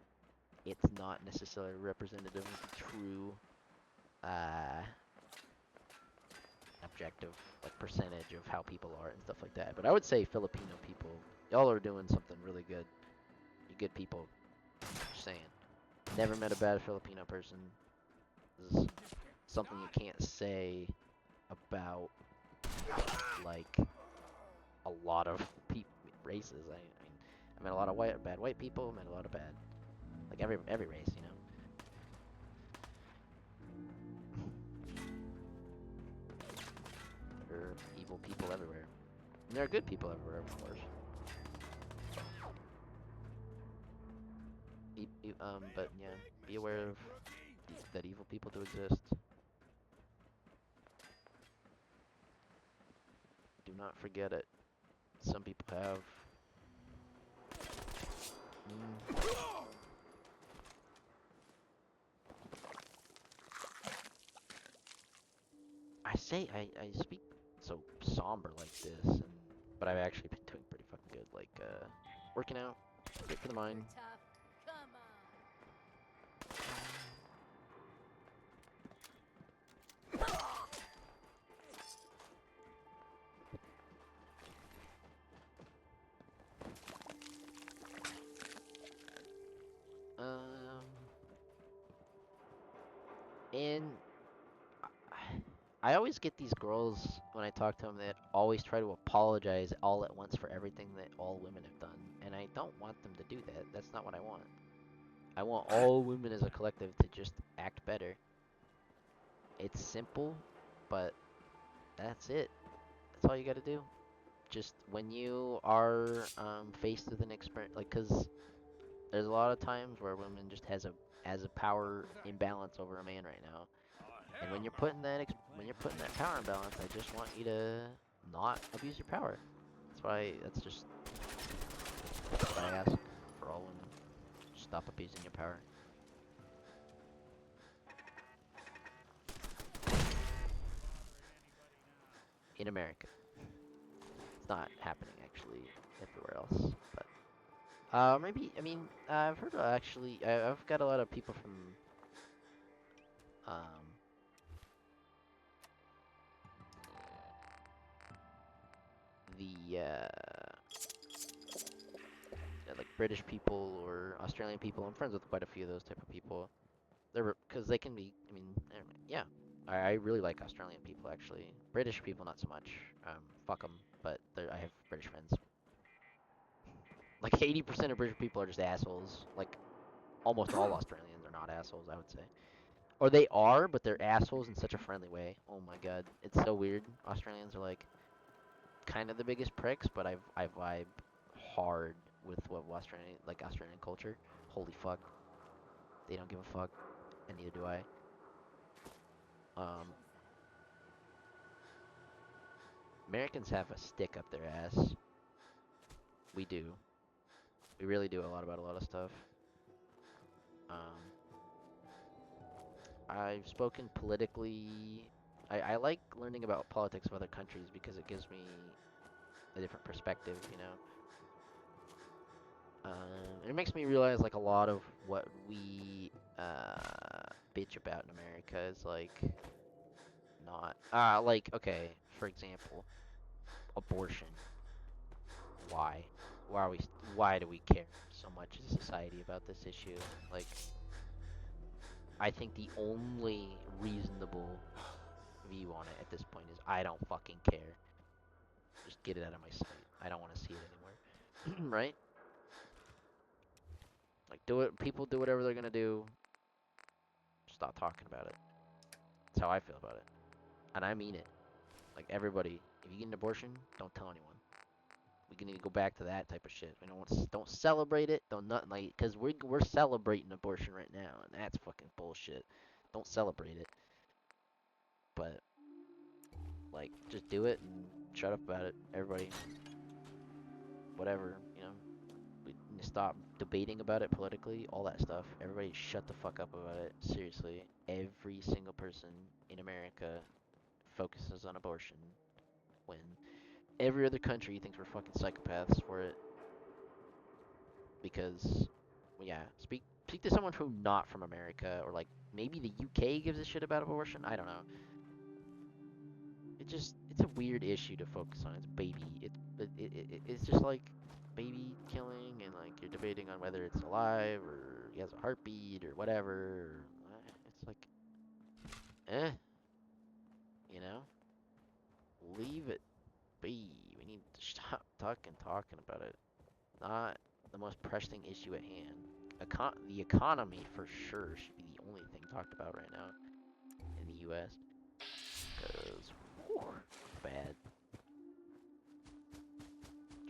it's not necessarily representative of the true objective, like percentage of how people are and stuff like that. But I would say Filipino people, y'all are doing something really good. You good people. Just saying. Never met a bad Filipino person. This is something you can't say about like a lot of races. I mean, I met a lot of bad white people. Met a lot of bad, like every race, you know. There are evil people everywhere, and there are good people everywhere, of course. But yeah, be aware of that evil people do exist. Do not forget it. Some people have. I speak so somber like this, but I've actually been doing pretty fucking good. Like working out, great for the mind. Tough. Come on. And I always get these girls when I talk to them that always try to apologize all at once for everything that all women have done, and I don't want them to do that. That's not what I want. I want all women as a collective to just act better. It's simple, but that's it. That's all you gotta do. Just when you are faced with an experience, like, cause there's a lot of times where women just has a power imbalance over a man right now, and when you're putting when you're putting that power imbalance, I just want you to not abuse your power. That's what I ask for all women. Stop abusing your power. In America. It's not happening actually everywhere else, but maybe I mean I've heard actually I've got a lot of people from um the like British people or Australian people. I'm friends with quite a few of those type of people. They're because they can be. I mean, yeah. I really like Australian people actually. British people not so much. Fuck them. But I have British friends. Like 80% of British people are just assholes. Like almost all Australians are not assholes, I would say. Or they are, but they're assholes in such a friendly way. Oh my god, it's so weird. Australians are like kind of the biggest pricks, but I vibe hard with what Australian culture. Holy fuck, they don't give a fuck, and neither do I. Um, Americans have a stick up their ass. We do. We really do a lot about a lot of stuff. Um, I've spoken politically. I like learning about politics of other countries because it gives me a different perspective, you know. It makes me realize like a lot of what we bitch about in America is like not like okay, for example, abortion. Why? Why are we? Why do we care so much as a society about this issue? Like, I think the only reasonable view on it at this point is I don't fucking care. Just get it out of my sight. I don't want to see it anymore. Right? Like, do it. People do whatever they're gonna do. Stop talking about it. That's how I feel about it, and I mean it. Like everybody, if you get an abortion, don't tell anyone. We need to go back to that type of shit. We don't celebrate it. Don't nothing like because we're celebrating abortion right now, and that's fucking bullshit. Don't celebrate it, but like just do it and shut up about it. Everybody, whatever, you know. We need to stop debating about it politically, all that stuff. Everybody shut the fuck up about it. Seriously, every single person in America focuses on abortion when every other country thinks we're fucking psychopaths for it because yeah, speak to someone who not from America or like maybe the UK gives a shit about abortion. I don't know. It's a weird issue to focus on. It's baby. It's just like baby killing, and like you're debating on whether it's alive or he has a heartbeat or whatever. It's like, eh, you know, leave it be. We need to stop talking about it. Not the most pressing issue at hand. The economy for sure should be the only thing talked about right now in the U.S. Because bad.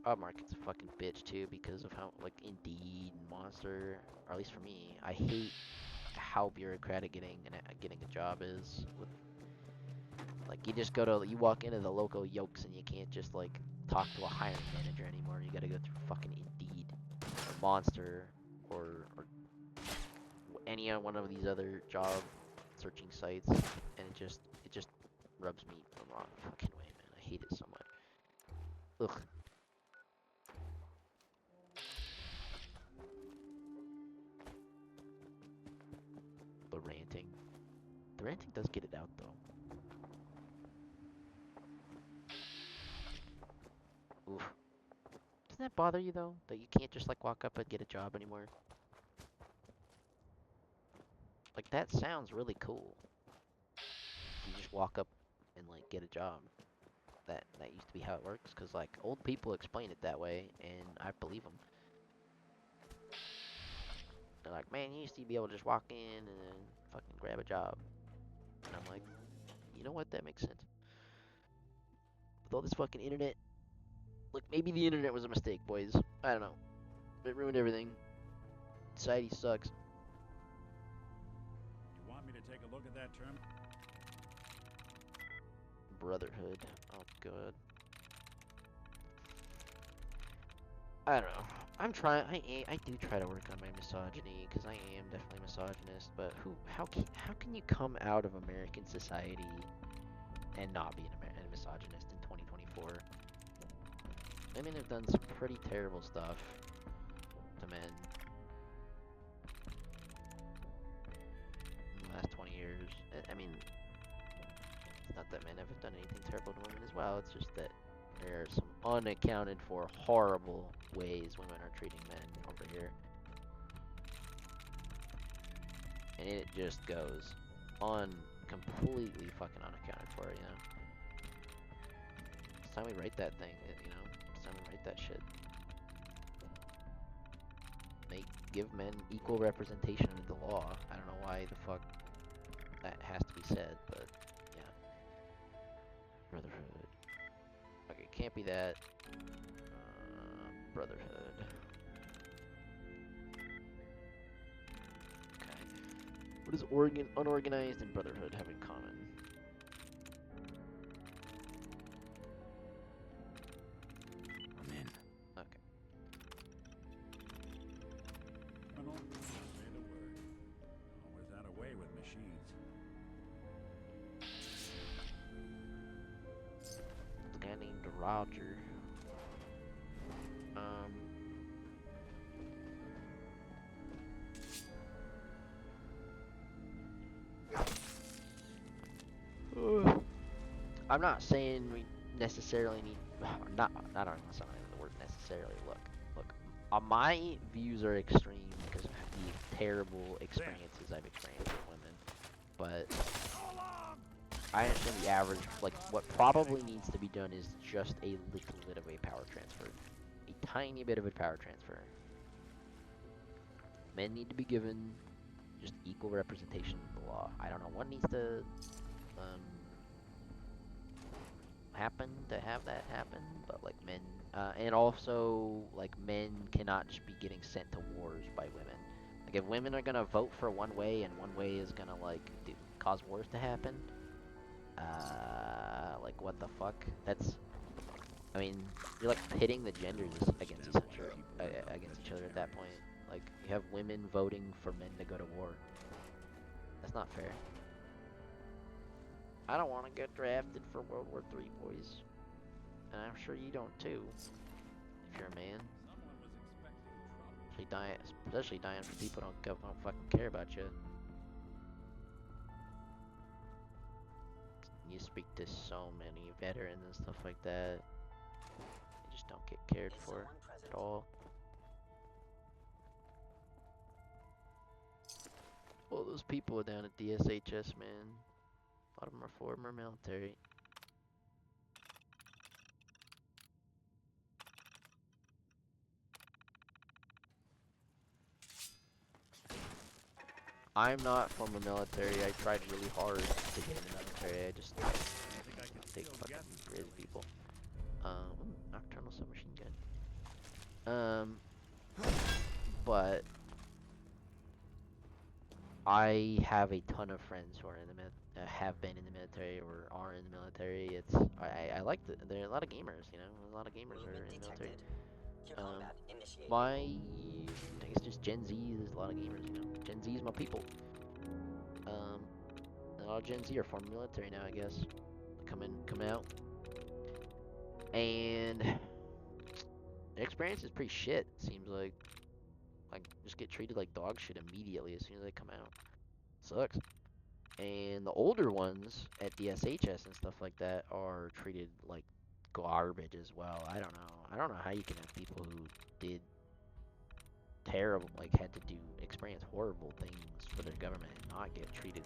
Job market's a fucking bitch too because of how like Indeed and Monster, or at least for me, I hate how bureaucratic getting a job is. With like you walk into the local Yokes and you can't just like talk to a hiring manager anymore. You gotta go through fucking Indeed or Monster or any one of these other job searching sites, and it just rubs me the wrong fucking way, man. I hate it so much. Ugh. The ranting. The ranting does get it out though. Oof. Doesn't that bother you though? That you can't just like walk up and get a job anymore? Like that sounds really cool. You just walk up and like get a job. That used to be how it works, cause like old people explain it that way, and I believe them. They're like, man, you used to be able to just walk in and then fucking grab a job. And I'm like, you know what? That makes sense. With all this fucking internet, look, maybe the internet was a mistake, boys. I don't know. It ruined everything. Society sucks. You want me to take a look at that term? Brotherhood. Oh, good. I don't know. I'm trying. I do try to work on my misogyny because I am definitely misogynist. But how can you come out of American society and not be a misogynist in 2024? Women have done some pretty terrible stuff to men in the last 20 years. I mean, it's not that men haven't done anything terrible to women as well. It's just that there are some unaccounted for horrible ways women are treating men over here. And it just goes on completely fucking unaccounted for, you know? It's time we write that thing, you know? It's time we write that shit. Give men equal representation under the law. I don't know why the fuck that has to be said, but yeah. Brotherhood. Okay, can't be that. Brotherhood. Okay. What does unorganized and Brotherhood have in common? I'm in. Okay. Criminal, say the word. Always had a way with machines. There's a guy named Roger. I'm not saying we necessarily need, not, I don't know the word necessarily. Look, my views are extreme because of the terrible experiences I've experienced with women, but I understand the average, like, what probably needs to be done is just a little bit of a power transfer. A tiny bit of a power transfer. Men need to be given just equal representation in the law. I don't know what needs to, happen to have that happen, but like men, and also like men cannot just be getting sent to wars by women. Like if women are gonna vote for one way and one way is gonna like cause wars to happen, like what the fuck? That's, I mean, you're like pitting the genders against each other at that point. Like you have women voting for men to go to war. That's not fair. I don't want to get drafted for World War III, boys. And I'm sure you don't too, if you're a man. Someone was expecting trouble. Especially dying for people who don't fucking care about you. You speak to so many veterans and stuff like that. They just don't get cared for at all. All those people down at DSHS, man. A lot of them are former military. I'm not from the military. I tried really hard to get in the military. I just I think I can take still fucking get crazy people. Nocturnal submachine gun. But I have a ton of friends who are in the have been in the military or are in the military. It's I like there are a lot of gamers, you know, a lot of gamers are in the military. My I guess just Gen Z. There's a lot of gamers, you know. Gen Z is my people. A lot of Gen Z are former military now, I guess. Come out, and the experience is pretty shit. Seems like just get treated like dog shit immediately as soon as they come out. Sucks. And the older ones at the SHS and stuff like that are treated like garbage as well. I don't know. I don't know how you can have people who did terrible, like had to experience horrible things for their government and not get treated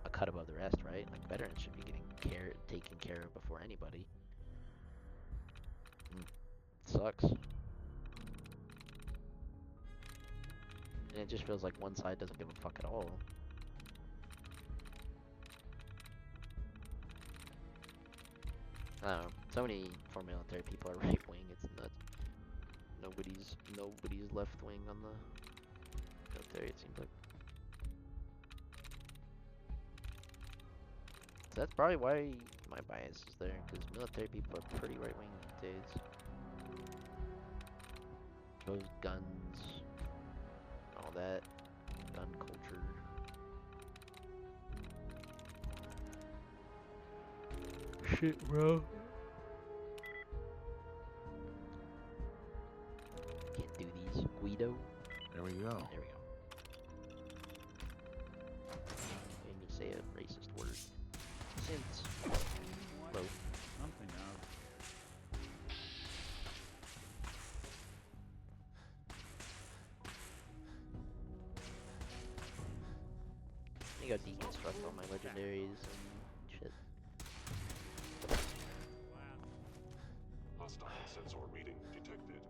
a cut above the rest, right? Like veterans should be getting taken care of before anybody. Sucks. And it just feels like one side doesn't give a fuck at all. I don't know. So many former military people are right wing. It's nuts. Nobody's left wing on the military. It seems like. So that's probably why my bias is there, because military people are pretty right wing these days. Those guns, all that, gun culture. Shit, bro. Can't do these. Guido. There we go. There we go. Made me say a racist word. Since. Bro. something out. I go deconstruct all my legendaries and shit. Hostile sensor reading detected.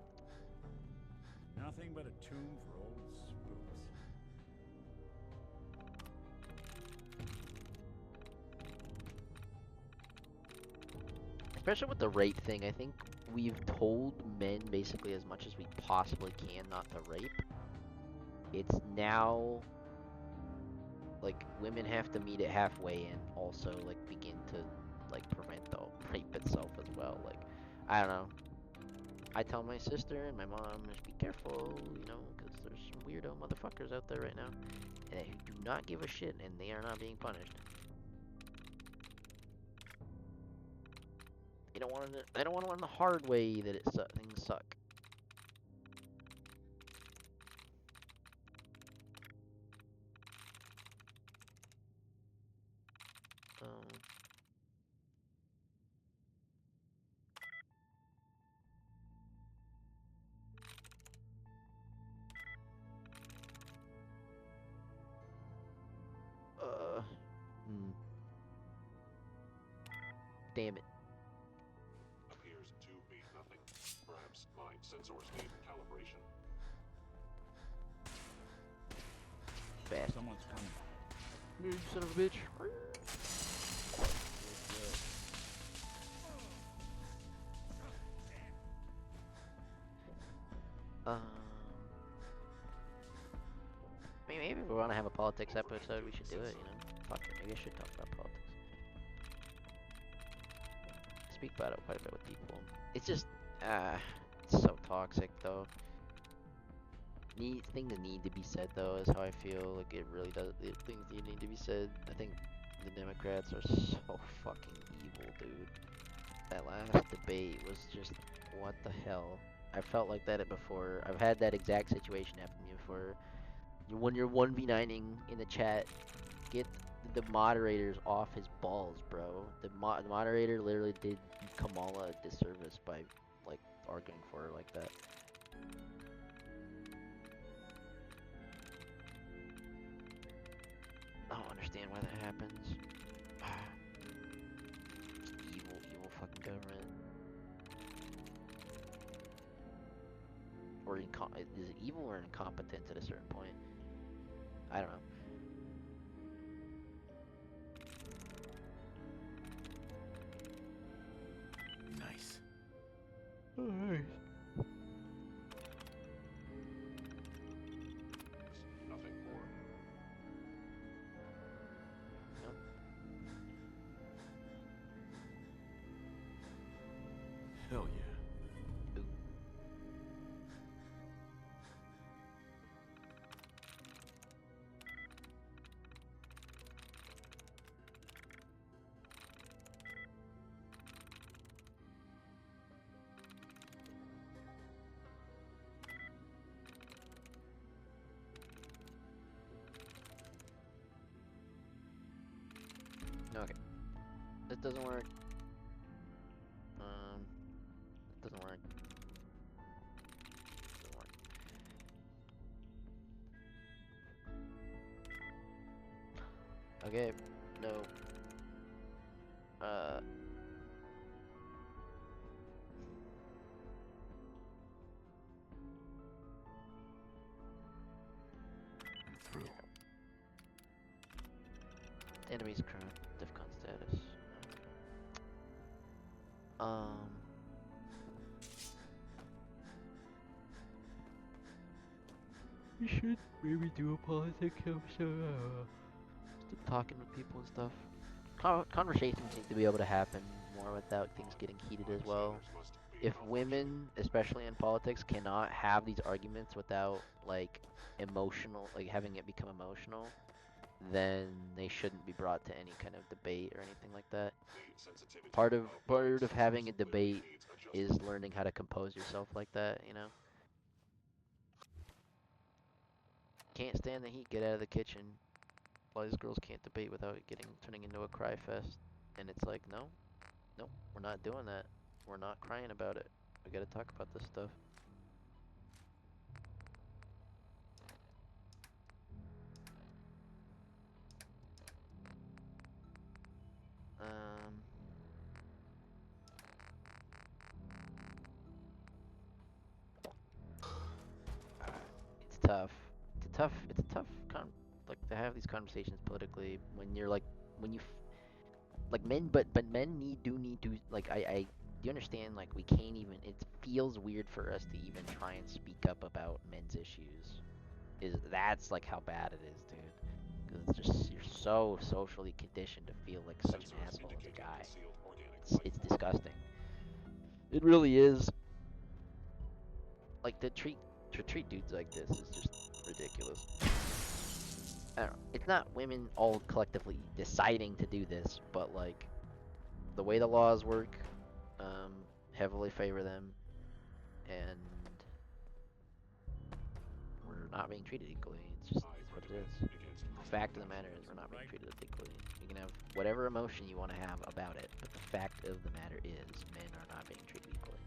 Nothing but a tomb for old spooks. Especially with the rape thing, I think we've told men basically as much as we possibly can not to rape. It's now like women have to meet it halfway and also like begin to like prevent the rape itself as well. Like, I don't know. I tell my sister and my mom, just be careful, you know, because there's some weirdo motherfuckers out there right now, and who do not give a shit, and they are not being punished. They don't want to. They don't want to learn the hard way that things suck. Damn it. Appears to be nothing. Perhaps my sensors need calibration. Fast. Someone's coming. You son of a bitch. I mean, maybe if we want to have a politics episode, we should do it, you know? Fuck it, maybe I should talk about politics. Speak about it quite a bit with people. It's just, it's so toxic, though. Things that need to be said, though, is how I feel. Like, it really does. Things need to be said. I think the Democrats are so fucking evil, dude. That last debate was just, what the hell? I felt like that before. I've had that exact situation happen to me before. When you're 1v9ing in the chat, get the moderators off his balls, bro. The moderator literally did Kamala a disservice by, like, arguing for her like that. I don't understand why that happens. Evil, evil fucking government. Or is it evil or incompetent at a certain point? I don't know. Nice. Alright. Nothing more. Hell yeah. Okay. This doesn't work. It doesn't work. Doesn't work. Okay, no. I'm through. Enemy's current DEFCON status. We should maybe do a politics episode. Just talking with people and stuff. Conversations need to be able to happen more without things getting heated as well. If women, especially in politics, cannot have these arguments without like emotional, like having it become emotional, then they shouldn't be brought to any kind of debate or anything like that. Part of having a debate is learning how to compose yourself like that, you know? Can't stand the heat, get out of the kitchen. All these girls can't debate without turning into a cry fest. And it's like, no, we're not doing that. We're not crying about it. We gotta talk about this stuff. It's tough. It's a tough like to have these conversations politically when you're like, like men, but men need to, like, do you understand, like, we can't even, it feels weird for us to even try and speak up about men's issues. That's like how bad it is, dude. Because it's just, you're so socially conditioned to feel like such an asshole as a guy. It's disgusting. It really is. Like, to treat dudes like this is just ridiculous. I don't know. It's not women all collectively deciding to do this, but like the way the laws work, heavily favor them, and we're not being treated equally. It's what it is. The fact of the matter is we're not being treated equally. You can have whatever emotion you want to have about it, but the fact of the matter is men are not being treated equally.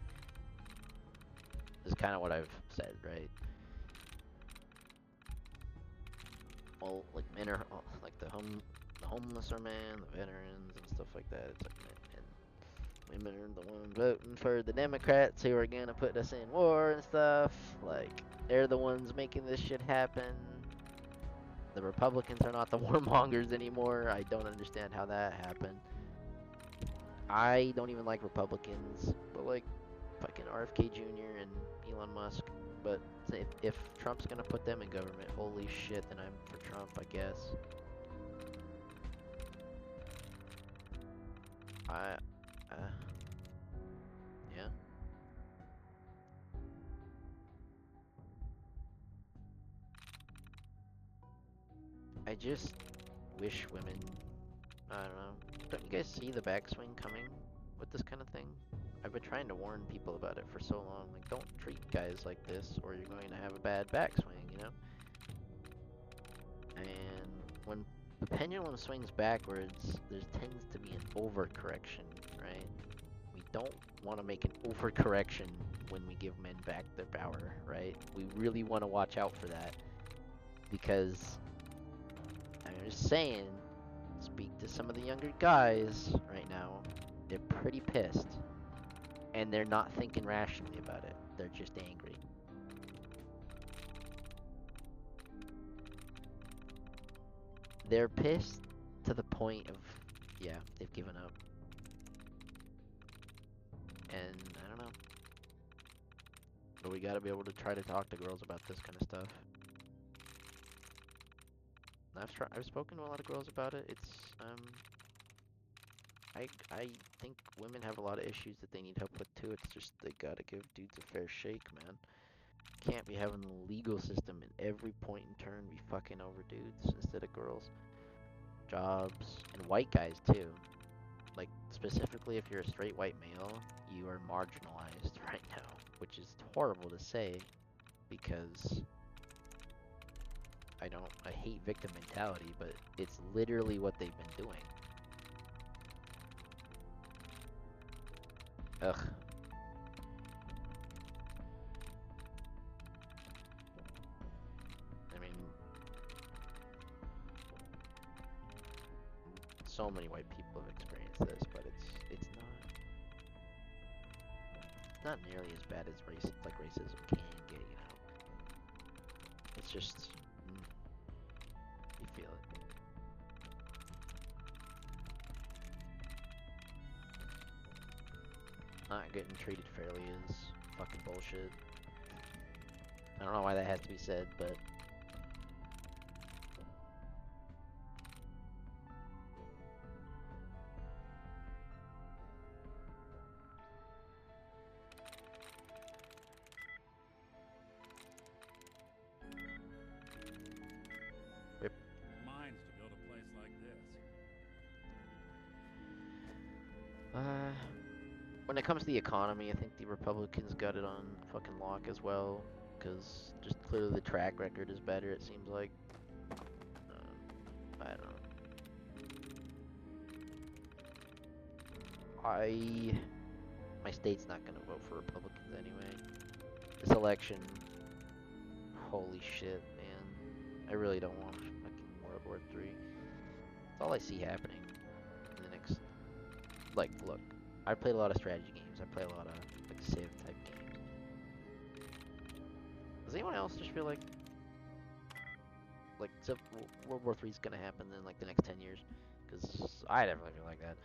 This is kind of what I've said, right? Well, like men are like the homeless are men, the veterans and stuff like that. It's like men, women are the ones voting for the Democrats who are gonna put us in war and stuff. Like they're the ones making this shit happen. The Republicans are not the warmongers anymore. I don't understand how that happened. I don't even like Republicans, but like fucking RFK Jr. and Elon Musk. But if Trump's gonna put them in government, holy shit, then I'm for Trump, I guess. Yeah. I just wish women, I don't know, don't you guys see the backswing coming with this kind of thing? I've been trying to warn people about it for so long. Like, don't treat guys like this or you're going to have a bad backswing, you know? And when the pendulum swings backwards, there tends to be an overcorrection, right? We don't want to make an overcorrection when we give men back their power, right? We really want to watch out for that. Because, I'm just saying, speak to some of the younger guys right now. They're pretty pissed. And they're not thinking rationally about it. They're just angry. They're pissed to the point of, yeah, they've given up. And I don't know. But we gotta be able to try to talk to girls about this kind of stuff. I've spoken to a lot of girls about it. It's I think women have a lot of issues that they need help with too. It's just they gotta give dudes a fair shake, man. Can't be having the legal system in every point in turn be fucking over dudes instead of girls. Jobs and white guys too. Like specifically if you're a straight white male, you are marginalized right now, which is horrible to say because I hate victim mentality, but it's literally what they've been doing. Ugh. I mean, so many white people have experienced this, but it's not nearly as bad as racism can get, you know. It's just you feel it. Not getting treated fairly is fucking bullshit. I don't know why that has to be said, but Mines to build a place like this. when it comes to the economy, I think the Republicans got it on fucking lock as well, because just clearly the track record is better, it seems like. I don't know. My state's not gonna vote for Republicans anyway. This election, holy shit, man. I really don't want fucking World War III. That's all I see happening in the next, like, look. I played a lot of strategy games. I play a lot of like Civ type games. Does anyone else just feel like World War III is gonna happen in like the next 10 years? Because I definitely feel like that.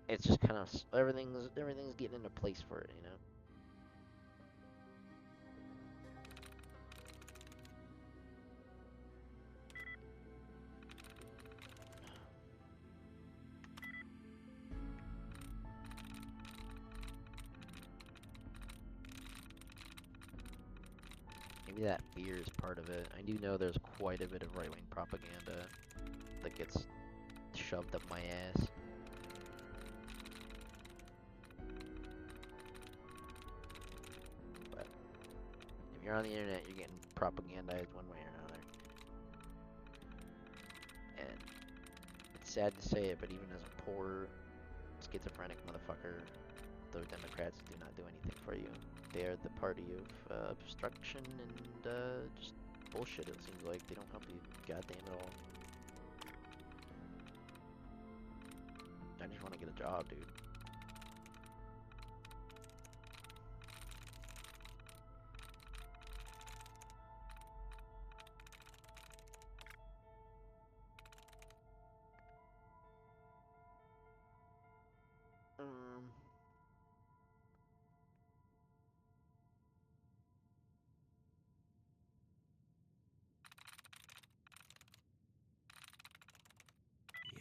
It's just kind of everything's getting into place for it, you know. Maybe that fear is part of it. I do know there's quite a bit of right-wing propaganda that gets shoved up my ass. But if you're on the internet, you're getting propagandized one way or another. And it's sad to say it, but even as a poor, schizophrenic motherfucker, the Democrats do not do anything for you. They are the party of obstruction and just bullshit, it seems like. They don't help you goddamn at all. I just want to get a job, dude.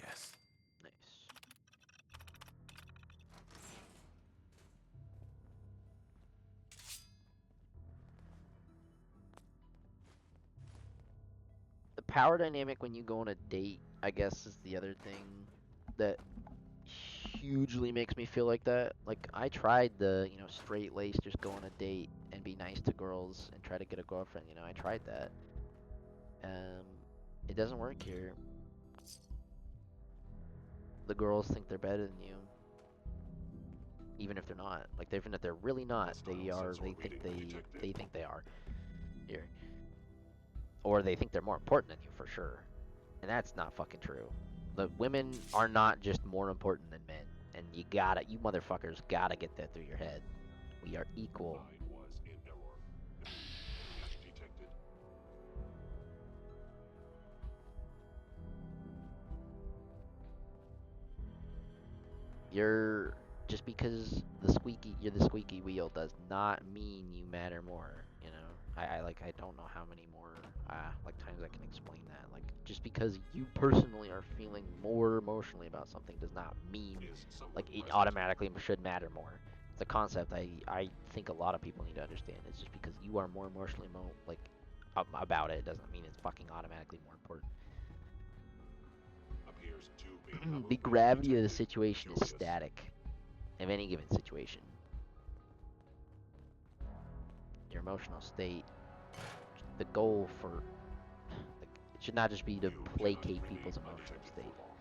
Yes. Nice. The power dynamic when you go on a date, I guess, is the other thing that hugely makes me feel like that. Like, I tried the, straight lace, just go on a date and be nice to girls and try to get a girlfriend, I tried that. It doesn't work here. The girls think they're better than you. even if they're not. Like even if they're really not, they Hostile are. sensor They think reading detected. they think they are here, or they think they're more important than you for sure, and that's not fucking true. The women are not just more important than men, and you motherfuckers gotta get that through your head. We are equal. I was in error. Breach detected. You're just because you're the squeaky wheel does not mean you matter more. You know, I don't know how many more like times I can explain that. Like just because you personally are feeling more emotionally about something does not mean Is someone like it present? automatically should matter more. It's a concept I think a lot of people need to understand. It's just because you are more emotionally about it doesn't mean it's fucking automatically more important. Appears to be a The movement gravity of the detected. situation is Curious. static of any given situation. Your emotional state, the goal for like, it should not just be to You cannot placate remain people's emotional undetected state. for long.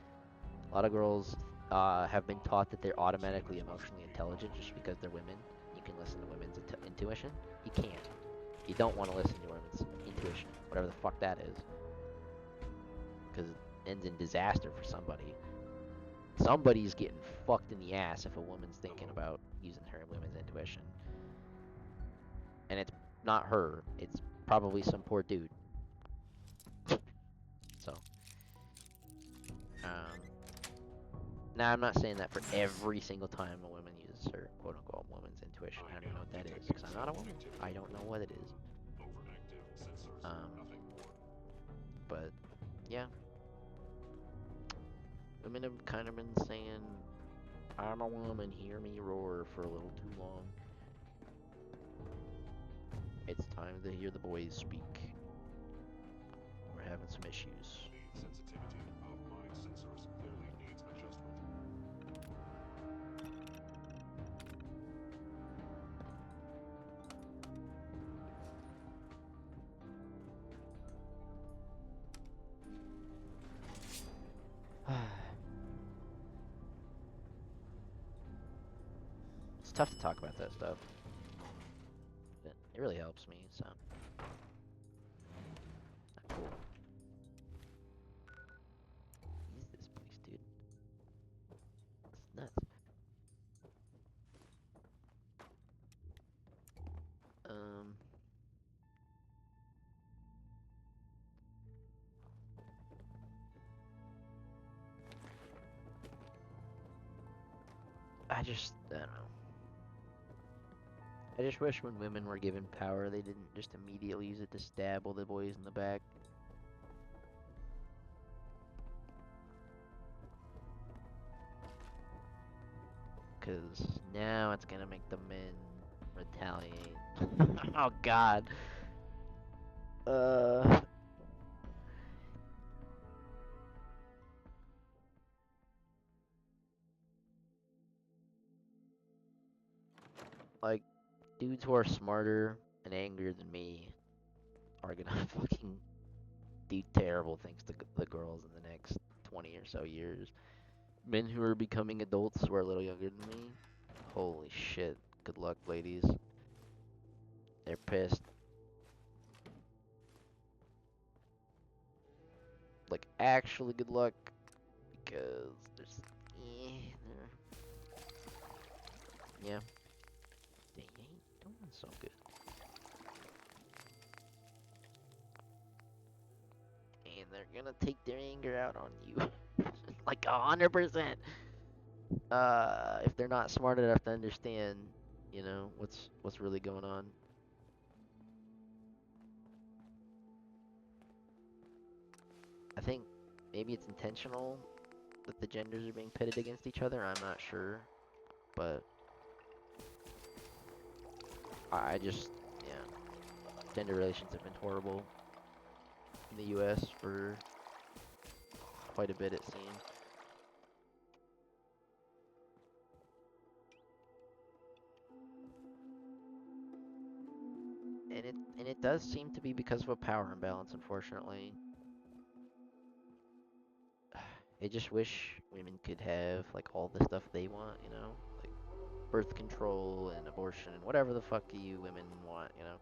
A lot of girls have been taught that they're automatically emotionally intelligent just because they're women. You can listen to women's intuition. You can't. You don't want to listen to women's intuition, whatever the fuck that is, because it ends in disaster for somebody. Somebody's getting fucked in the ass if a woman's thinking about using her women's intuition. And it's not her, it's probably some poor dude. So, um, now I'm not saying that for every single time a woman uses her quote unquote woman's intuition. I don't even know what that is because I'm not a woman. I don't know what it is. Overactive sensors. Um, Nothing more. but yeah, women have kind of been saying, "I'm a woman, hear me roar" for a little too long. It's time to hear the boys speak. We're having some issues. The sensitivity of my sensors clearly needs adjustment. It's tough to talk about that stuff. But it really helps me, so. Not cool. What is this place, dude? It's nuts. Um. I don't know. I just wish when women were given power, they didn't just immediately use it to stab all the boys in the back. Cause now it's gonna make the men retaliate. Oh God. Uh. Like, dudes who are smarter and angrier than me are gonna fucking do terrible things to the girls in the next 20 or so years. Men who are becoming adults who are a little younger than me, holy shit. Good luck, ladies. They're pissed. Like, actually, good luck. Because there's. Yeah. They ain't doing so good. And they're gonna take their anger out on you. Like 100%. If they're not smart enough to understand, what's really going on. I think maybe it's intentional that the genders are being pitted against each other. I'm not sure, but I just, yeah, gender relations have been horrible in the U.S. for quite a bit, it seems. And it does seem to be because of a power imbalance, unfortunately. I just wish women could have like all the stuff they want, like birth control and abortion and whatever the fuck you women want, you know.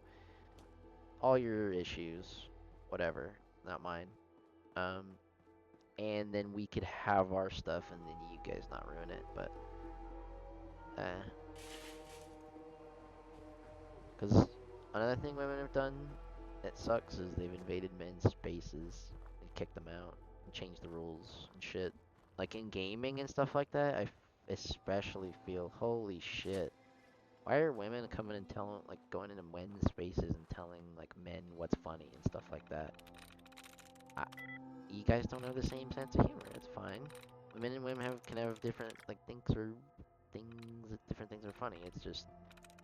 All your issues, whatever, not mine. Um, and then we could have our stuff and then you guys not ruin it, but, because another thing women have done that sucks is they've invaded men's spaces and kicked them out and changed the rules and shit. Like in gaming and stuff like that, especially feel, holy shit. Why are women coming and telling, like, going into men's spaces and telling, like, men what's funny and stuff like that? You guys don't have the same sense of humor. It's fine. Men and women can have different, like, different things are funny. It's just,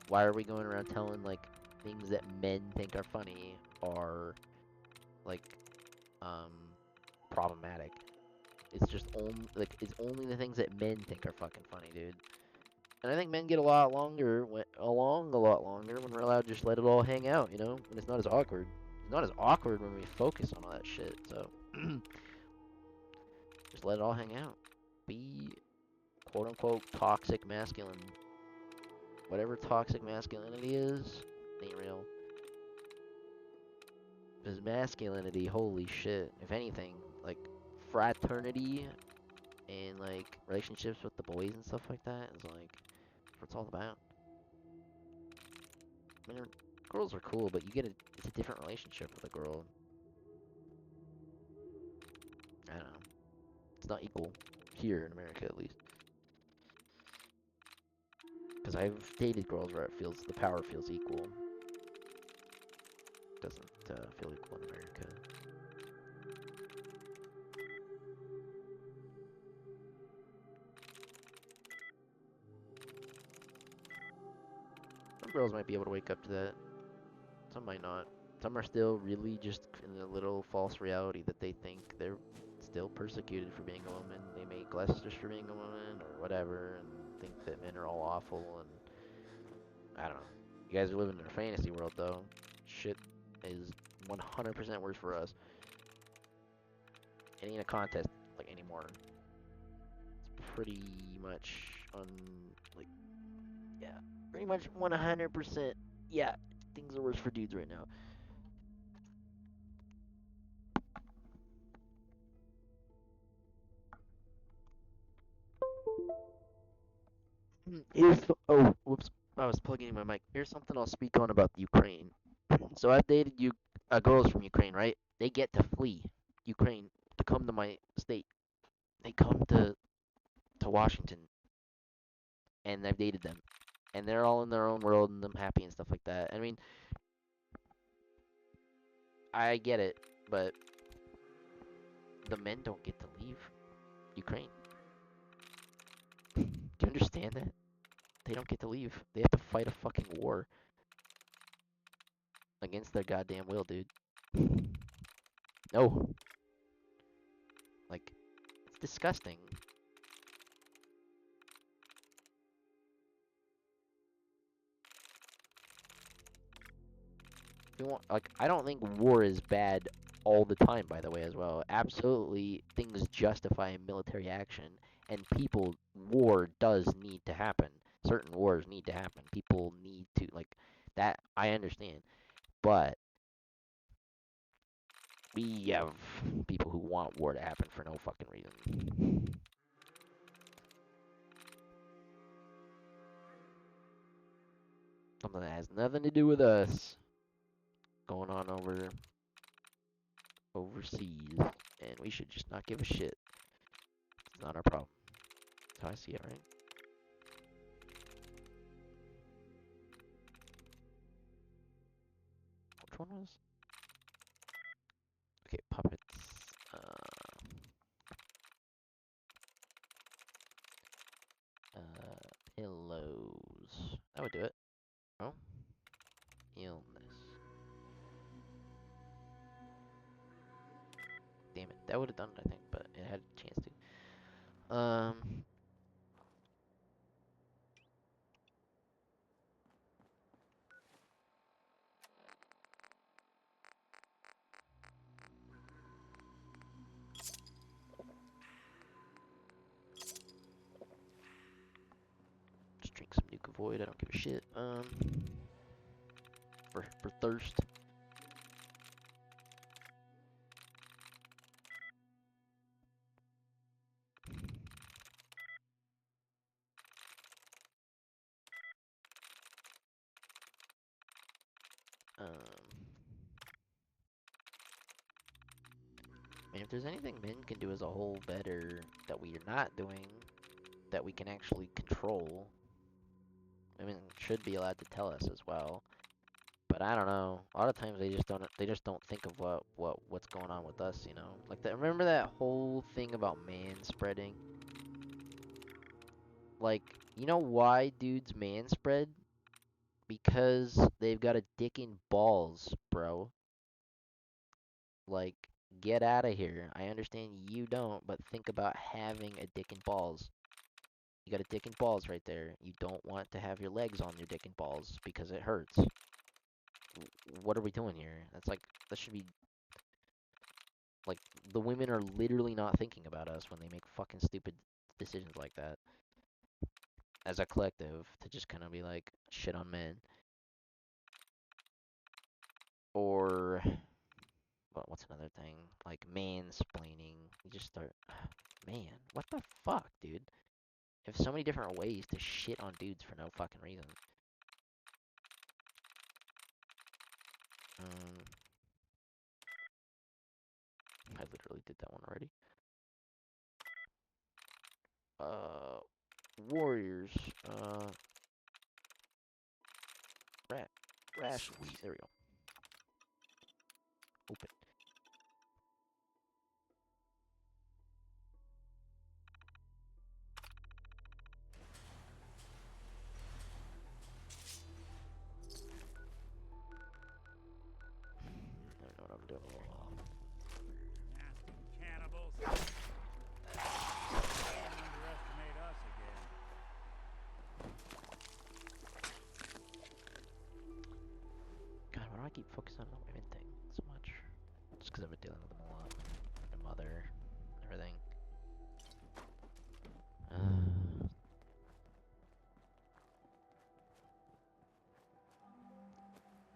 why are we going around telling, like, things that men think are funny are, like, problematic? It's just only, like, it's only the things that men think are fucking funny, dude. And I think men get along a lot longer when we're allowed to just let it all hang out, you know? When it's not as awkward. It's not as awkward when we focus on all that shit, so. Just let it all hang out. Be, quote unquote, toxic masculine. Whatever toxic masculinity is, ain't real. Because masculinity, holy shit. If anything, like, fraternity and, like, relationships with the boys and stuff like that is, like, what it's all about. I mean, girls are cool, but it's a different relationship with a girl. I don't know. It's not equal. Here in America, at least. Because I've dated girls where the power feels equal. Doesn't feel equal in America. Some girls might be able to wake up to that. Some might not. Some are still really just in a little false reality that they think they're still persecuted for being a woman. They make less just for being a woman or whatever, and think that men are all awful. And I don't know. You guys are living in a fantasy world, though. Shit is 100% worse for us. It ain't a contest like anymore. It's pretty much yeah, pretty much 100%. Yeah, things are worse for dudes right now. Oh, whoops. I was plugging in my mic. Here's something I'll speak on about the Ukraine. So I've dated girls from Ukraine, right? They get to flee Ukraine to come to my state. They come to Washington, and I've dated them, and they're all in their own world, and I'm happy and stuff like that. I mean, I get it, but the men don't get to leave Ukraine. Do you understand that? They don't get to leave. They have to fight a fucking war against their goddamn will, dude. No. Like, it's disgusting. I don't think war is bad all the time, by the way, as well. Absolutely, things justify military action, and war does need to happen. Certain wars need to happen. People need to, like, that, I understand. But we have people who want war to happen for no fucking reason. Something that has nothing to do with us going on overseas, and we should just not give a shit. It's not our problem. That's how I see it, right? Which one was? Okay, puppets. Pillows. That would do it. Oh, illness. Damn it, that would have done it, I think, but it had a chance to. Just drink some new unemployed. I don't give a shit. For thirst. And if there's anything men can do as a whole better that we are not doing, that we can actually control, women should be allowed to tell us as well. But I don't know. A lot of times they just don't think of what's going on with us, you know? Like remember that whole thing about man spreading? Like, you know why dudes man spread? Because they've got a dick in balls, bro. Like, get out of here. I understand you don't, but think about having a dick and balls. You got a dick and balls right there. You don't want to have your legs on your dick and balls because it hurts. What are we doing here? That should be like the women are literally not thinking about us when they make fucking stupid decisions like that. As a collective, to just kind of be like shit on men. Or what's another thing? Like mansplaining. You just start, man, what the fuck, dude? You have so many different ways to shit on dudes for no fucking reason. I literally did that one already. Warriors. Rations. Sweet. There we go. Open. I don't know what I'm doing here. Nasty cannibals. Don't underestimate us again. God, why do I keep focusing on the women thing so much? Just because I've been dealing with them a lot. My mother, everything.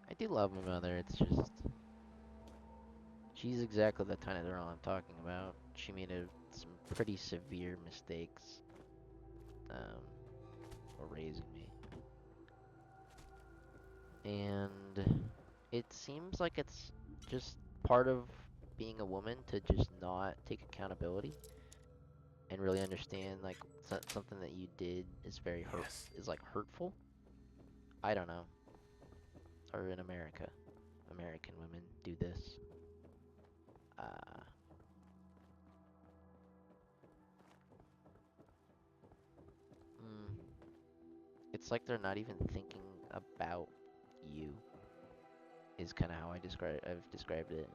I do love my mother, it's just... She's exactly the kind of girl I'm talking about. She made some pretty severe mistakes while raising me. And it seems like it's just part of being a woman to just not take accountability and really understand like something that you did is very Yes. is like hurtful. I don't know. Or in America, American women do this. Uh, mm, it's like they're not even thinking about you. Is kind of how I've described it.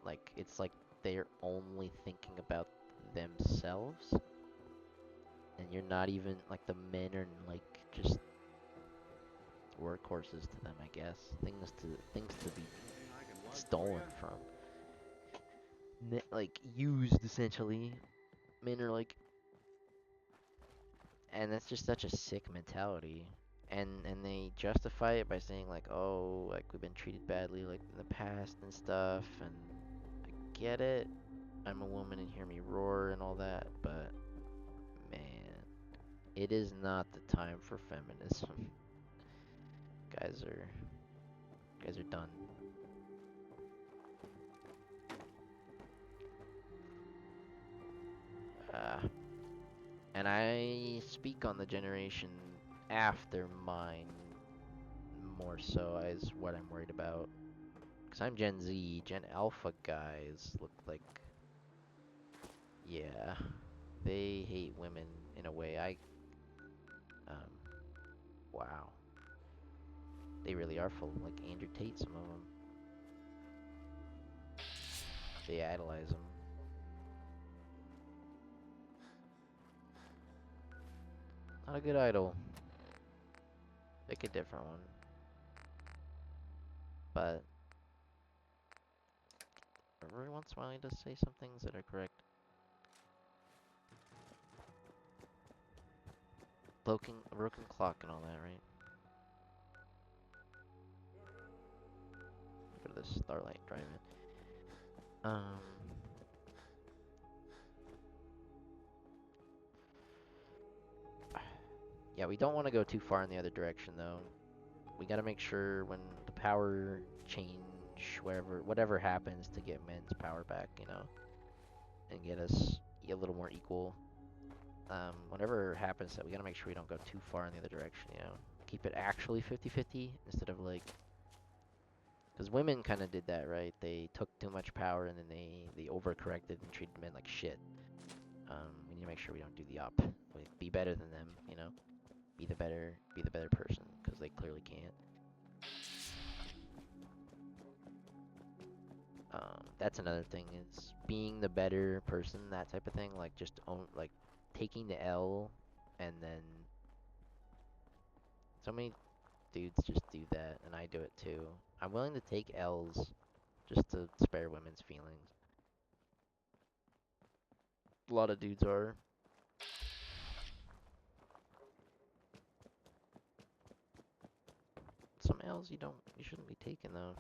Like it's like they're only thinking about themselves, and you're not even like the men are like just workhorses to them, I guess. Things to be Anything I can lug for stolen ya? from. Like used essentially. Men are like, and that's just such a sick mentality. And they justify it by saying like, oh, like we've been treated badly like in the past and stuff, and I get it. I'm a woman and hear me roar and all that, but man, it is not the time for feminism. guys are done. Uh, and I speak on the generation after mine more so as what I'm worried about. Because I'm Gen Z. Gen Alpha guys look like, yeah, they hate women in a way um, wow. They really are full, like Andrew Tate, some of them. They idolize him. Not a good idol. Pick a different one. But every once in a while he does say some things that are correct. Broken clock and all that, right? this Starlight Drive-In. Yeah, we don't want to go too far in the other direction though. We gotta make sure when the power change, whatever happens to get men's power back, you know, and get us a little more equal. Whatever happens, that we gotta make sure we don't go too far in the other direction, you know. Keep it actually 50-50 instead of like, because women kind of did that, right? They took too much power and then they overcorrected and treated men like shit. We need to make sure we don't do the op. Like, be better than them, you know. Be the better person, because they clearly can't. That's another thing, is being the better person, that type of thing. Like, just like taking the L, and then so many dudes just do that, and I do it too. I'm willing to take L's just to spare women's feelings. A lot of dudes are. Some L's you shouldn't be taking though.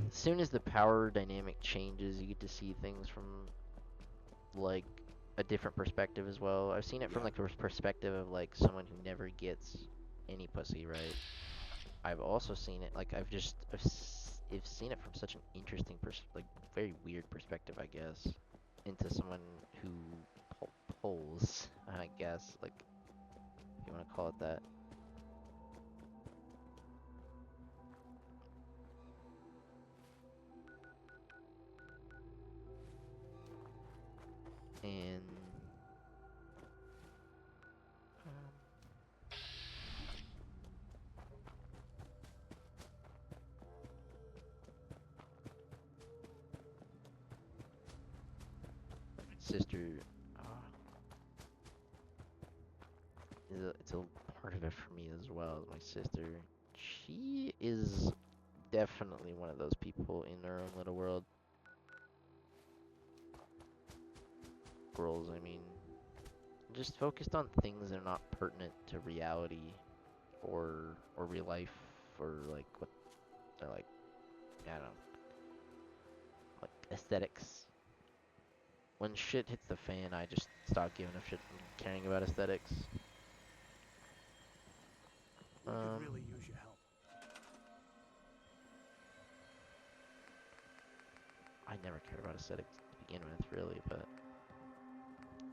As soon as the power dynamic changes, you get to see things from like a different perspective as well. I've seen it from like the perspective of like someone who never gets any pussy, right? I've also seen it like I've seen it from such an interesting like very weird perspective, I guess, into someone who polls, I guess, like if you want to call it that. And sister, it's a part of it for me as well as my sister. She is definitely one of those people in their own little world. Girls, I mean, just focused on things that are not pertinent to reality or real life, or like what they're like, I don't know, like aesthetics. When shit hits the fan, I just stop giving a shit and caring about aesthetics. We could really use your help. I never cared about aesthetics to begin with, really, but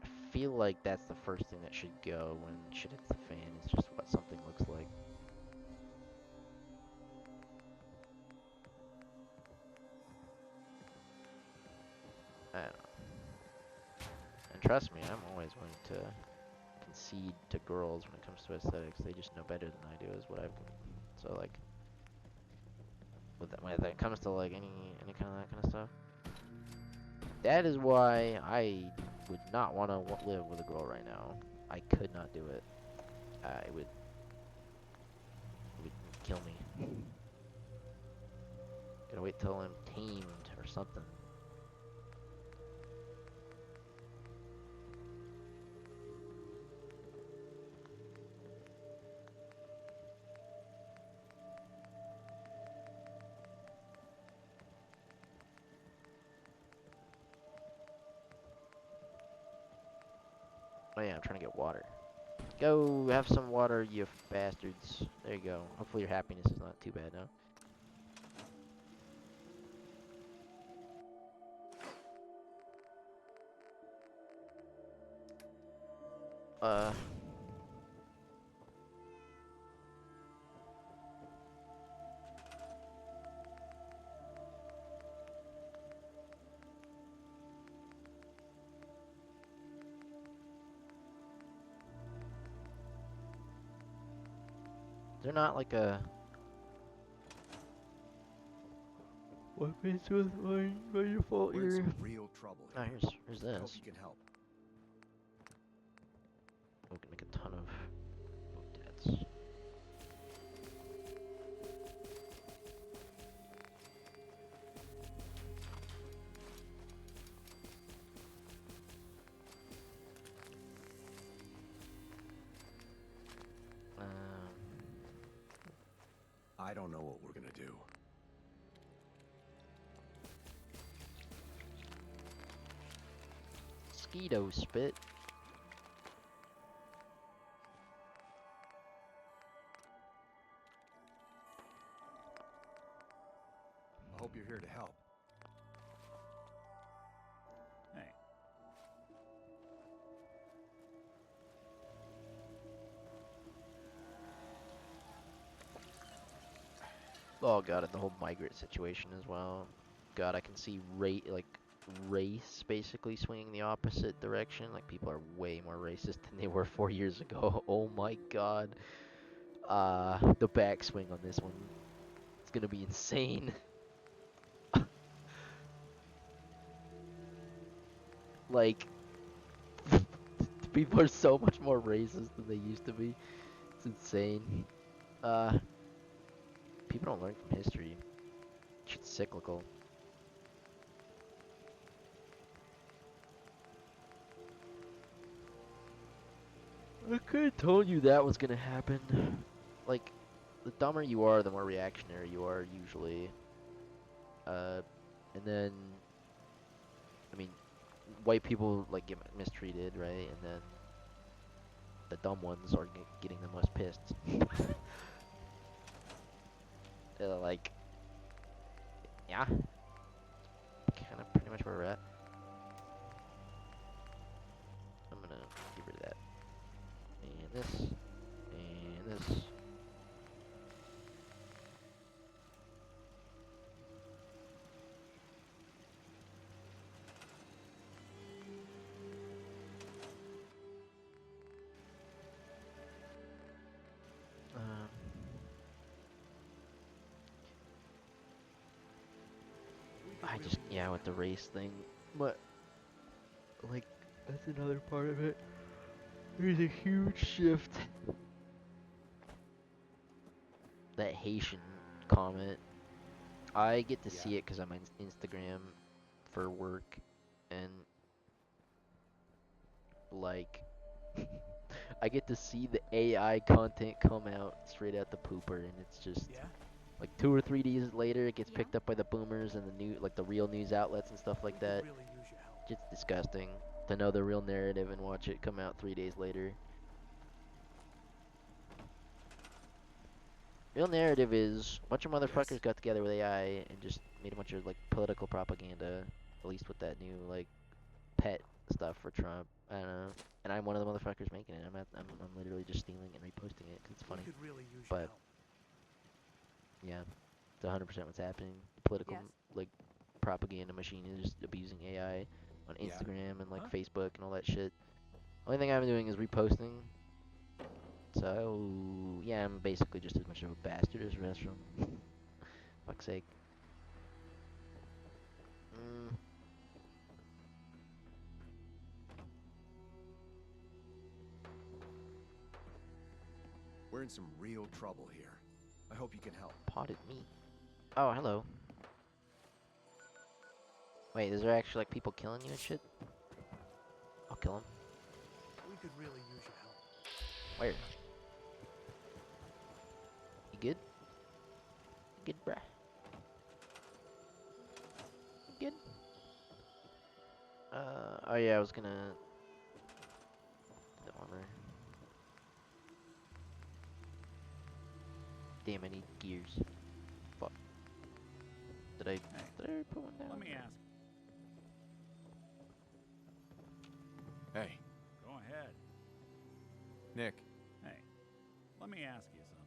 I feel like that's the first thing that should go when shit hits the fan, is just what something looks like. I don't know. And trust me, I'm always willing to concede to girls when it comes to aesthetics. They just know better than I do, is what I've... So, like, when it comes to, like, any kind of that kind of stuff, that is why I would not want to live with a girl right now. I could not do it. It would kill me. Gotta wait till I'm tamed or something. Oh yeah, I'm trying to get water. Go have some water, you bastards. There you go. Hopefully your happiness is not too bad now. They're not like a... Weapons with my default We're in here. some real trouble Ah, here. here's Hope this. you can help. We can make a ton of debts. I don't know what we're gonna do. Skeeto spit. I hope you're here to help. Hey, Oh god, and the whole migrant situation as well. God, I can see race basically swinging the opposite direction. Like people are way more racist than they were 4 years ago. Oh my god. The backswing on this one. It's gonna be insane. Like people are so much more racist than they used to be. It's insane. Uh People don't learn from history. Shit's cyclical. I could have told you that was gonna happen. Like, the dumber you are, the more reactionary you are, usually. And then, I mean, white people, like, get mistreated, right? And then the dumb ones are getting the most pissed. They're like, yeah, kind of pretty much where we're at. I'm gonna get rid of that. And this. And this. I just, yeah, with the race thing, but, like, that's another part of it. There's a huge shift. That Haitian comment, I get to see it because I'm on Instagram for work, and, like, I get to see the AI content come out straight out the pooper, and it's just, like, 2 or 3 days later, it gets picked up by the boomers and the real news outlets and stuff like that. It's disgusting to know the real narrative and watch it come out 3 days later. Real narrative is a bunch of motherfuckers got together with AI and just made a bunch of like political propaganda, at least with that new like pet stuff for Trump. I don't know, and I'm one of the motherfuckers making it. I'm literally just stealing and reposting it 'cause it's funny. But yeah, it's 100% what's happening. The political like propaganda machine is just abusing AI on Instagram and like Facebook and all that shit. Only thing I'm doing is reposting. So yeah, I'm basically just as much of a bastard as the rest of them. Fuck's sake. We're in some real trouble here. I hope you can help. Potted meat. Oh, hello. Wait, is there actually like people killing you and shit? I'll kill them. we could really use your help. Where? You good? You good, bruh? You good? Oh yeah, I was gonna... The armor. Damn, I need gears. Fuck. Did I put one down? Let me ask. Hey, Go ahead. Nick. Hey, let me ask you something.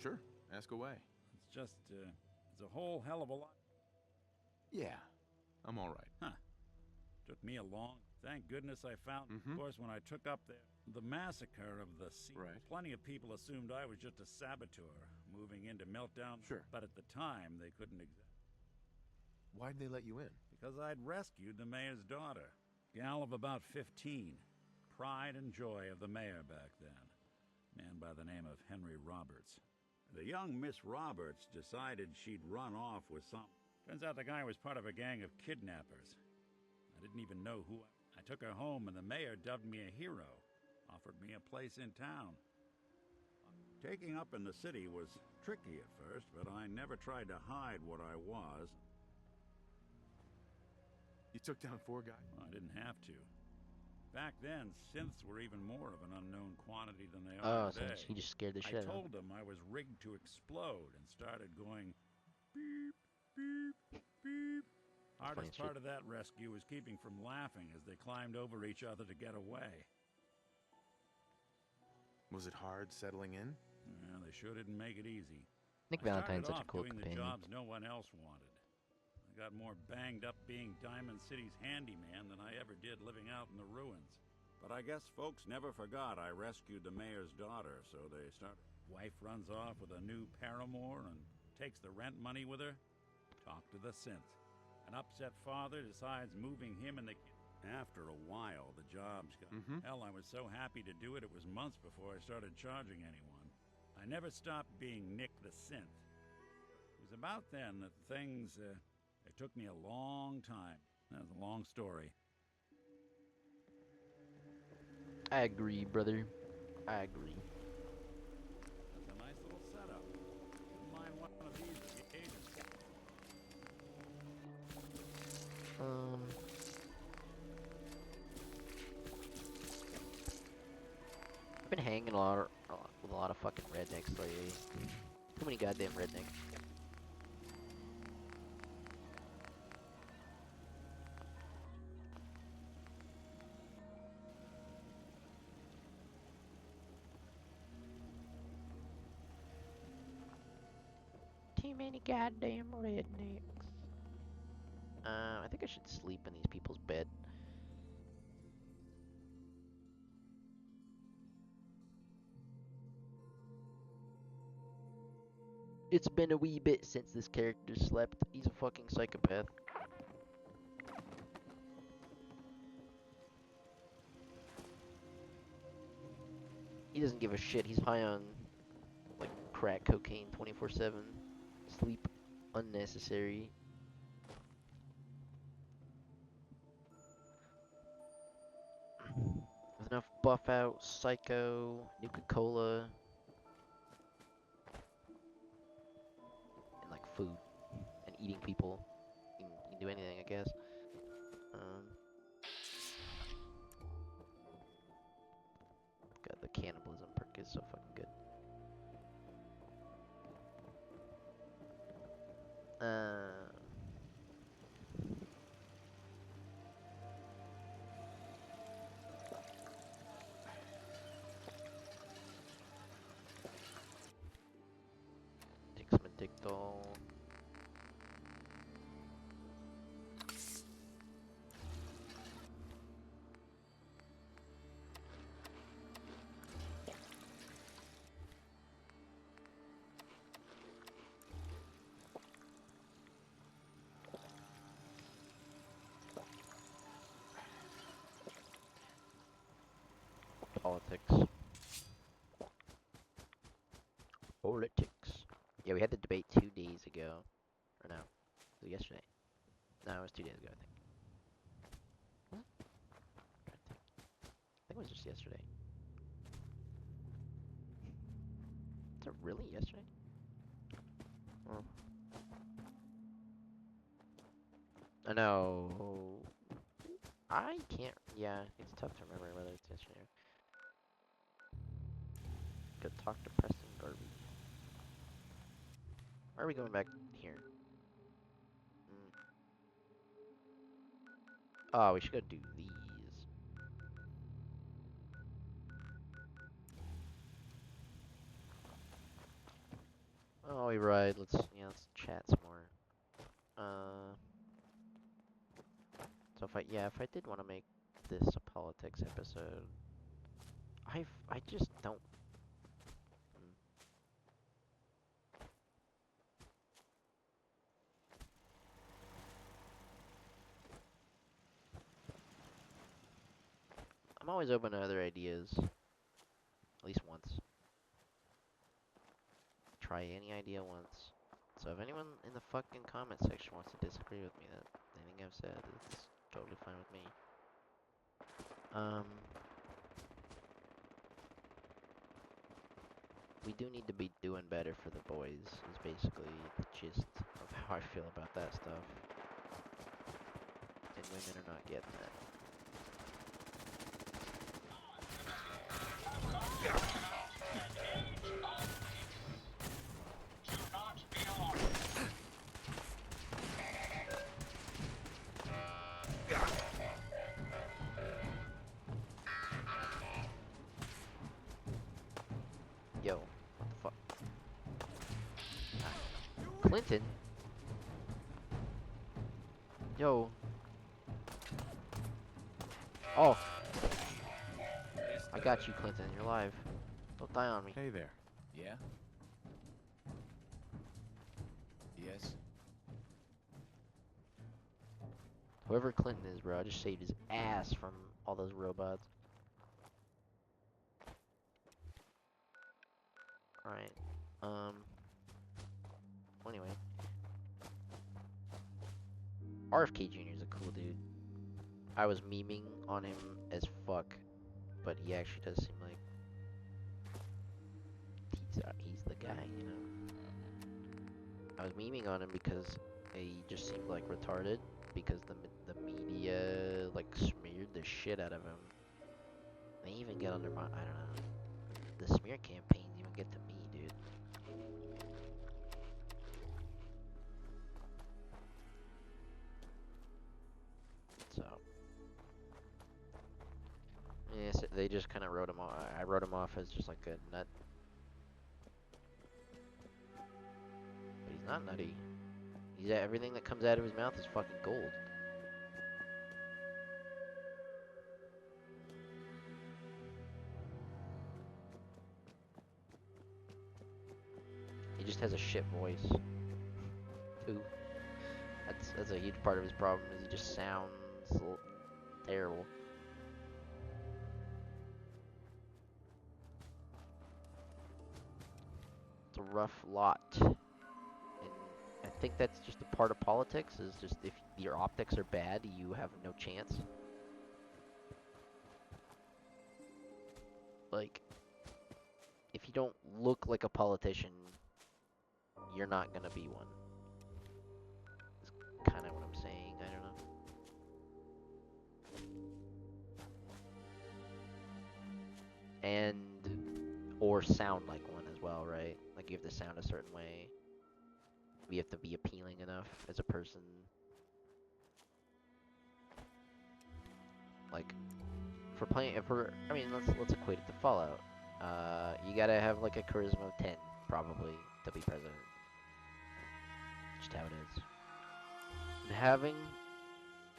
Sure, ask away. It's just, it's a whole hell of a lot. Yeah, I'm all right. Huh. Took me a long. Thank goodness I found. Of course, when I took up the massacre of the sea, plenty of people assumed I was just a saboteur moving in to melt down. Sure. But at the time, they couldn't. Why'd they let you in? Because I'd rescued the mayor's daughter, gal of about 15, pride and joy of the mayor back then, a man by the name of Henry Roberts. The young Miss Roberts decided she'd run off with some. Turns out the guy was part of a gang of kidnappers. I didn't even know who. I took her home, and the mayor dubbed me a hero, offered me a place in town. Taking up in the city was tricky at first, but I never tried to hide what I was. You took down 4 guys? Well, I didn't have to. Back then, synths were even more of an unknown quantity than they Oh, are so today. he just scared the I shit out of told them I was rigged to explode and started going beep, beep, beep. Hardest shit. part of that rescue was keeping from laughing as they climbed over each other to get away. Was it hard settling in? Well, they sure didn't make it easy. Nick I Valentine's started such a off cool doing companion. the jobs no one else wanted. I got more banged up being Diamond City's handyman than I ever did living out in the ruins. But I guess folks never forgot I rescued the mayor's daughter, so they started. Wife runs off with a new paramour and takes the rent money with her. Talk to the synth. An upset father decides moving him and the kid. After a while, the jobs got. Hell, I was so happy to do it, it was months before I started charging anyone. I never stopped being Nick the synth. It was about then that things. It took me a long time. That's a long story. I agree, brother. I agree. That's a nice little setup. Wouldn't mind one of these occasions. I've been hanging with a lot of fucking rednecks lately. Too many goddamn rednecks. Too many goddamn rednecks. I think I should sleep in these people's bed. It's been a wee bit since this character slept. He's a fucking psychopath. He doesn't give a shit. He's high on, like, crack cocaine 24/7. Sleep unnecessary. With enough buff out, Psycho, Nuka-Cola, and like food, and eating people. You can do anything, I guess. God, the cannibalism perk is so fucking good. Take some Addictol. Politics. Politics. Yeah, we had the debate 2 days ago. Or no. Was it yesterday? No, it was 2 days ago, I think. What? I think it was just yesterday. Is it really yesterday? Oh. I know. I can't. Yeah, it's tough to remember whether it's yesterday or. Go talk to Preston Garvey. Why are we going back here? Oh, we should go do these. Oh, we right. Let's chat some more. So if I did want to make this a politics episode, I just don't. I'm always open to other ideas. At least once. Try any idea once. So if anyone in the fucking comment section wants to disagree with me that anything I've said, it's totally fine with me. We do need to be doing better for the boys, is basically the gist of how I feel about that stuff. And women are not getting that. Yo, what the fuck? Clinton? Yo. Oh. I got you, Clinton. You're alive. Don't die on me. Hey there. Yeah? Yes? Whoever Clinton is, bro, I just saved his ass from all those robots. Alright. Well, anyway. RFK Jr. is a cool dude. I was memeing on him as fuck, but he actually does seem like he's the guy, you know. I was memeing on him because he just seemed like retarded because the media like smeared the shit out of him. They even get under my, I don't know. The smear campaigns even get to me, dude. So, yeah, so they just kind of wrote him off. I wrote him off as just like a nut. But he's not nutty. Everything that comes out of his mouth is fucking gold. He just has a shit voice. Too. That's a huge part of his problem, is he just sounds terrible. It's a rough lot. And I think that's just a part of politics, is just if your optics are bad, you have no chance. Like, if you don't look like a politician, you're not gonna be one. Is kind of what I'm saying, I don't know. And, or sound like one as well, right? Like you have to sound a certain way. You have to be appealing enough as a person. Like, for playing, I mean, let's equate it to Fallout. You gotta have like a charisma of 10, probably, to be president. Just how it is. And having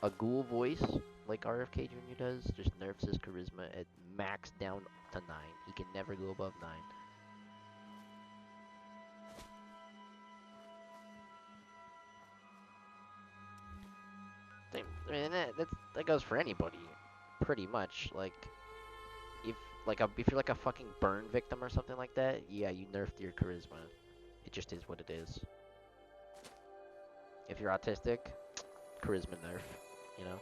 a ghoul voice, like RFK Jr. does, just nerfs his charisma at max down to 9. He can never go above 9. I mean, that goes for anybody, pretty much. Like, if you're like a fucking burn victim or something like that, yeah, you nerfed your charisma. It just is what it is. If you're autistic, charisma nerf, you know?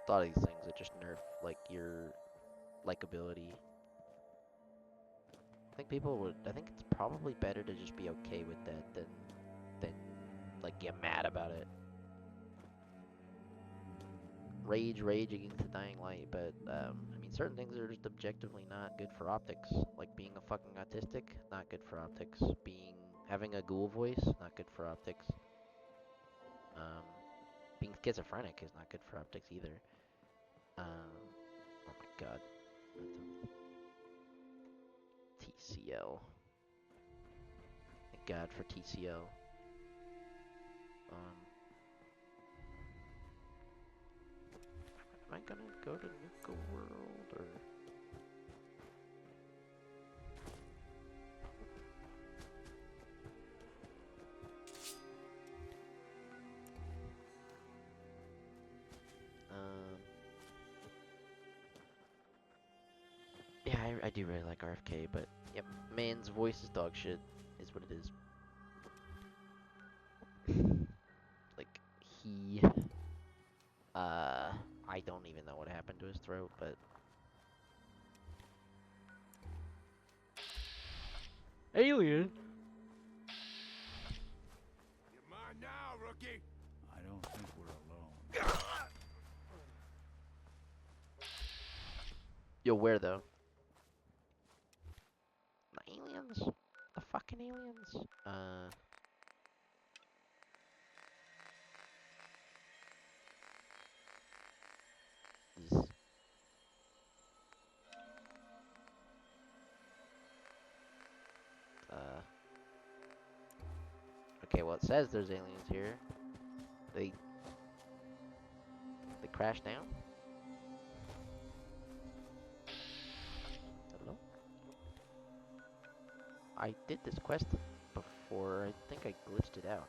A lot of these things that just nerf, like, your likability. I think it's probably better to just be okay with that than like, get mad about it. Rage against the dying light, but, I mean, certain things are just objectively not good for optics. Like being a fucking autistic, not good for optics. Having a ghoul voice, not good for optics. Being schizophrenic is not good for optics either. Oh my god. TCL. Thank God for TCL. Am I gonna go to Nuka World or? I do really like RFK, but yep, man's voice is dog shit. Is what it is. Like he, I don't even know what happened to his throat, but alien. You're mine now, rookie. I don't think we're alone. Yo, where though? The aliens? The fucking aliens? Is- Okay, well it says there's aliens here. They crashed down? Hello? I did this quest before. I think I glitched it out.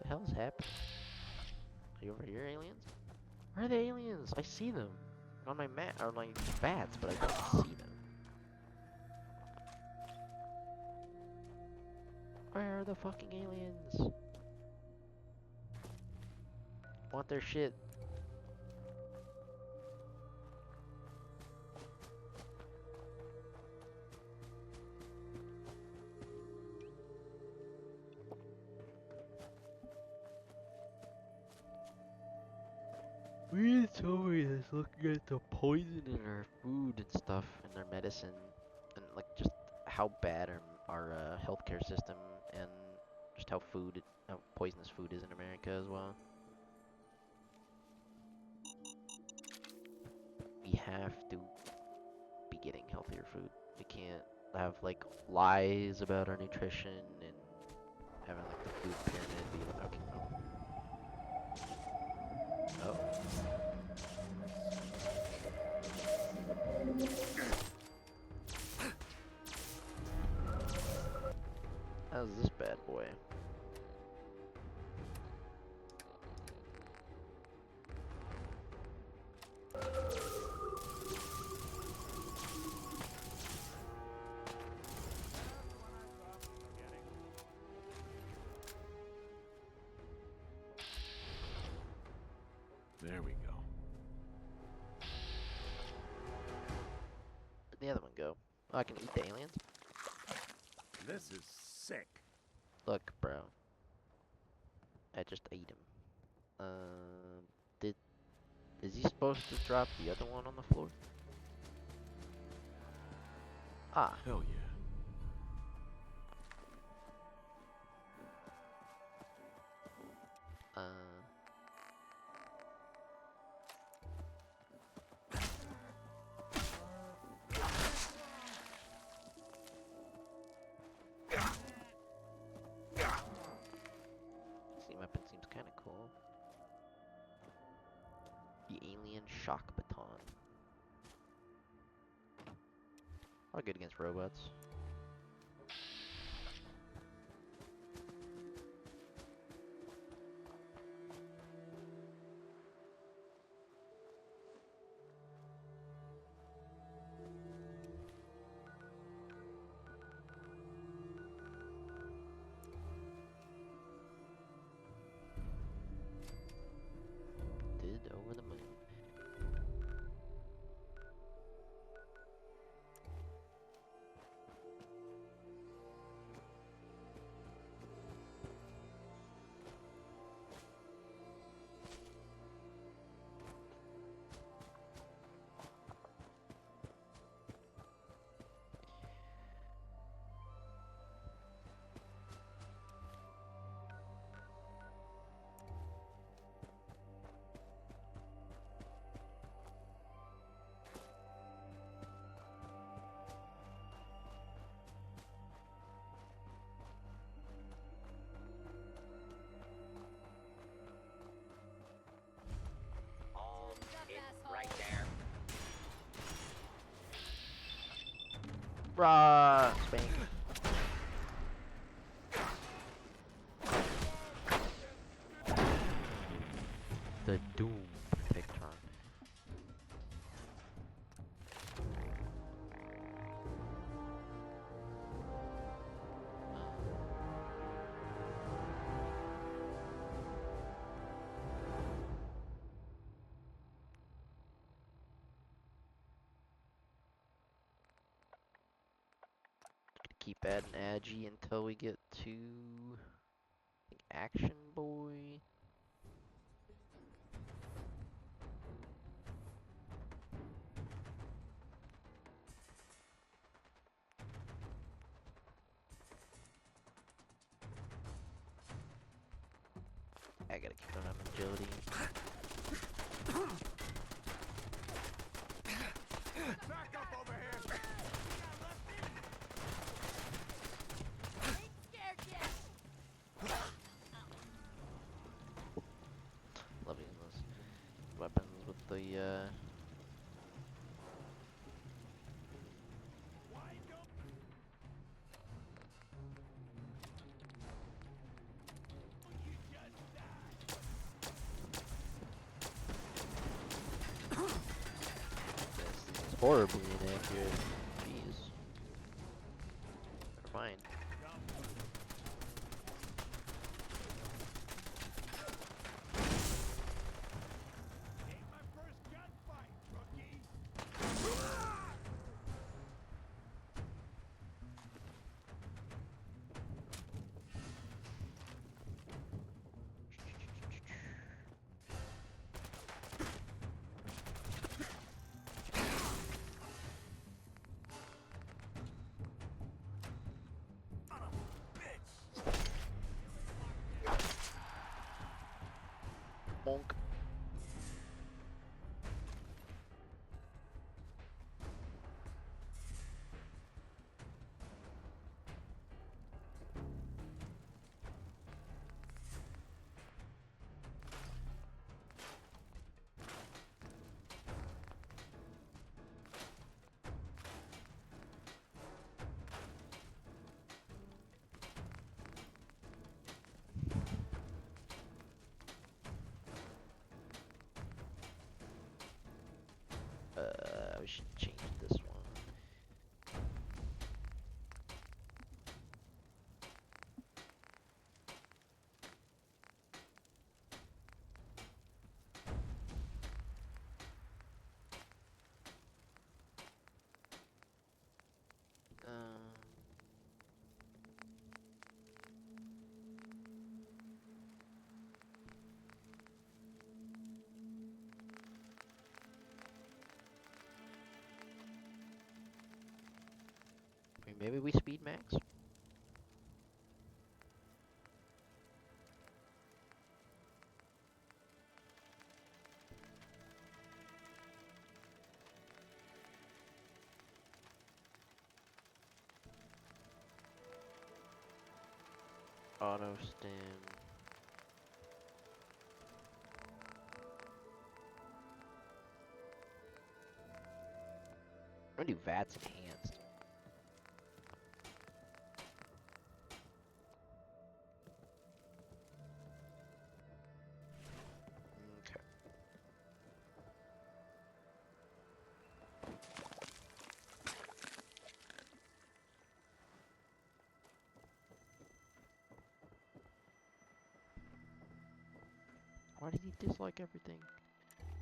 The hell is happening? Are you over here, aliens? Where are the aliens? I see them on my map, or my bats, but I don't see them. Where are the fucking aliens? Want their shit. We somebody that's looking at the poison in our food and stuff, and our medicine, and like just how bad our healthcare system and just how poisonous food is in America as well. We have to be getting healthier food. We can't have like lies about our nutrition and having like the food pyramid be like, okay, oh. How's this bad boy? There we go. Where'd the other one go? Oh, I can eat the aliens? This is sick. Look, bro. I just ate him. Is he supposed to drop the other one on the floor? Ah, Hell yeah. this weapon seems kind of cool. The alien shock baton. All good against robots. Did over the moon. Right there. Rah! Spank. The Doom. keep adding Agi until we get to I think Action Boy. I gotta keep on agility. Back up over here! Ain't scared yet. Love using those weapons with the this is horribly inaccurate. Jeez. Never mind. Bonk. We should change this one. Maybe we speed max? Auto stim. I'm gonna do VATS enhanced. Okay. Why did he dislike everything?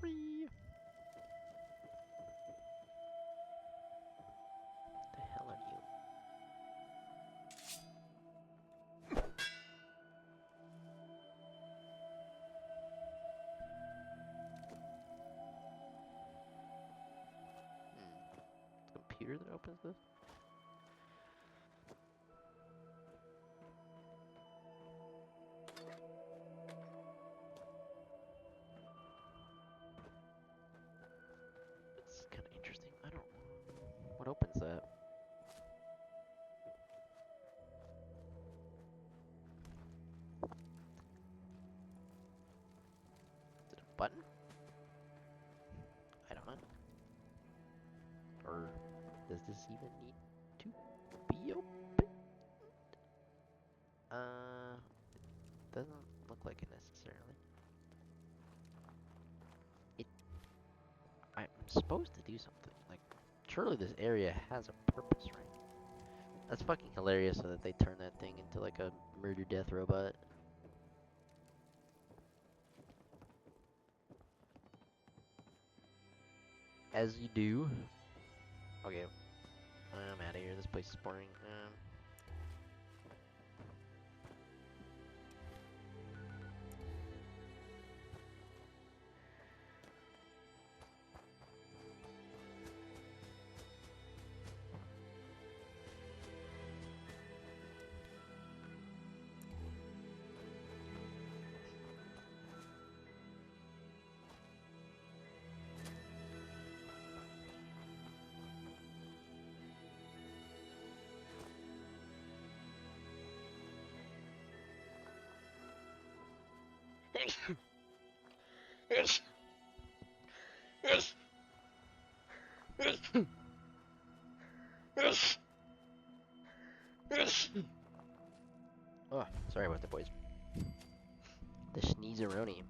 Whee! The hell are you? Computer that opens this? It's kind of interesting. I don't. What opens that? Is it a button? I don't know. Or does this even need to be open? Doesn't look like it necessarily. I'm supposed to do something. Like, surely this area has a purpose, right? That's fucking hilarious so that they turn that thing into like a murder death robot. As you do. Okay. I'm out of here. This place is boring. Oh, sorry about that, boys. The sneezeroni.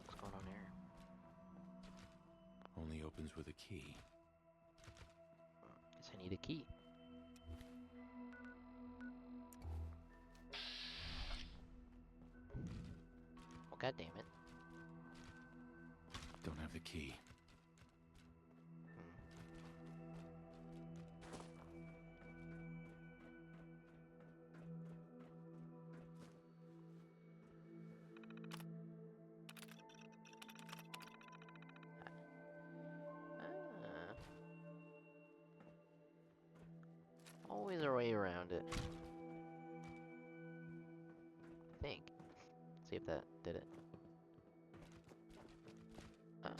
What's going on there? Only opens with a key. Guess I need a key. Well, god damn it. Don't have the key. Ah. Always a way around it. I think. See if that did it. Oh.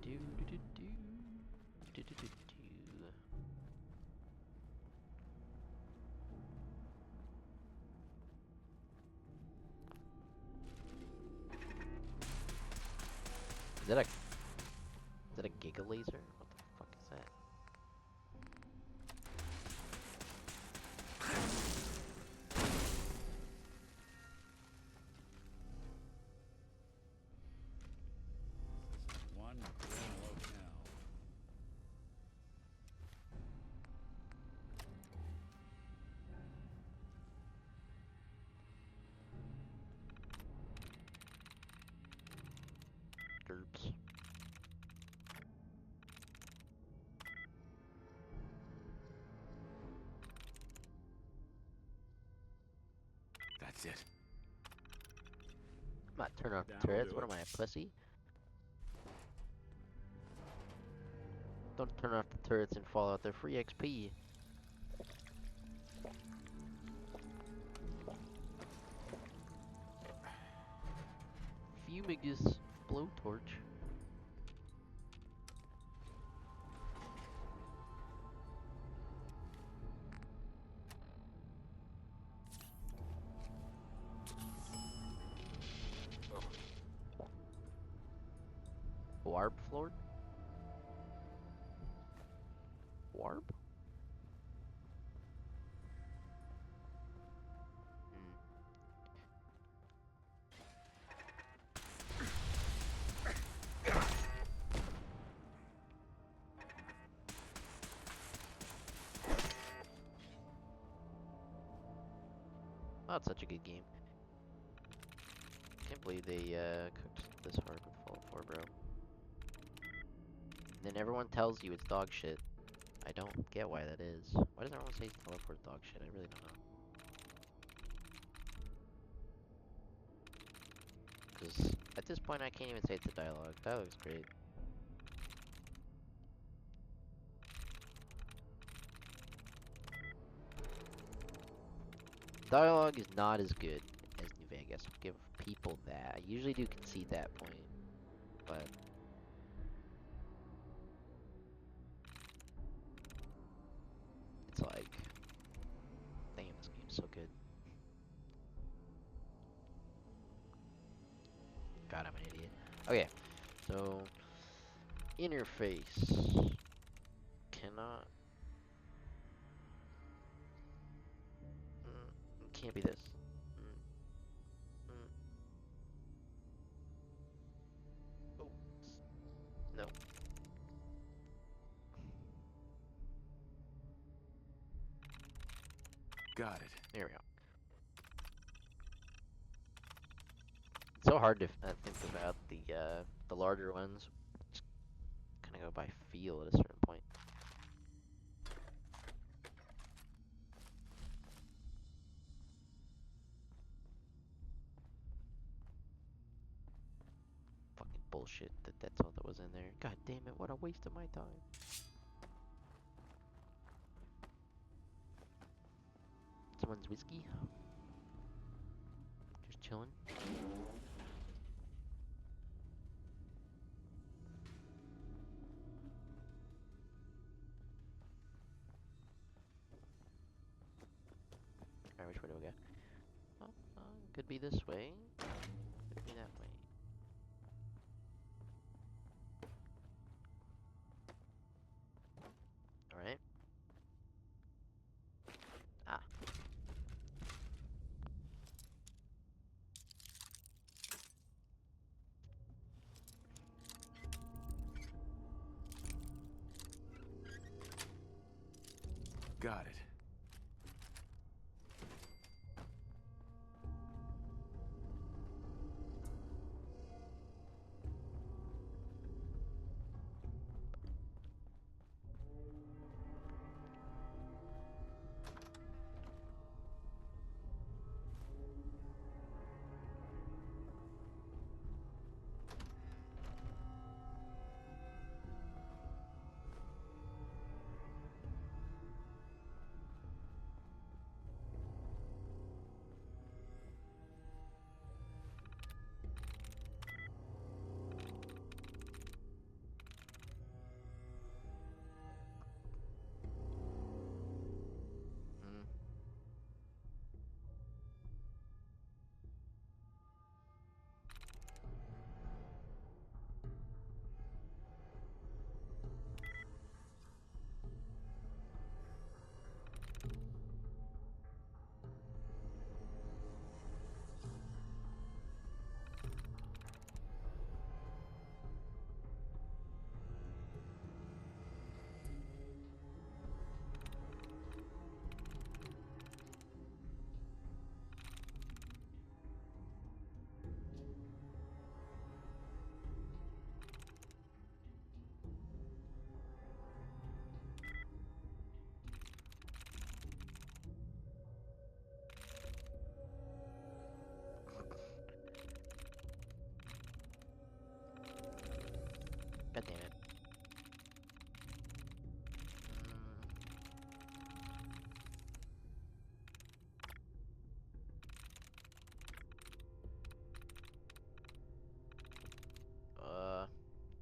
Do do do do do do do do. Is that a Giga Laser? What the fuck is that? One green locale. Derps. That's it. I'm not turning off the That'll turrets. do What it. am I, a pussy? Don't turn off the turrets and fall out. They're free XP. Fumigus blowtorch. Warp floor? Warp? Oh, it's such a good game. Can't believe they cooked this hard with Fallout 4, bro. Then everyone tells you it's dog shit. I don't get why that is. Why does everyone say Fallout 4 is dog shit? I really don't know. Because at this point I can't even say it's a dialogue. Dialogue's great. Dialogue is not as good as New Vegas. I'll give people that. I usually do concede that point, but it's like, damn, this game's so good. God, I'm an idiot. Okay, so interface cannot. Can't be this. Oh, no. Got it. There we go. It's so hard to think about the larger ones. Just kind of go by feel at a certain point. Fucking bullshit that's all that was in there. God damn it, what a waste of my time. Someone's whiskey? Just chilling. killing. Alright, which way do we go? Oh, could be this way. Could be that way. Alright. Ah. Got it. Mm. God damn it.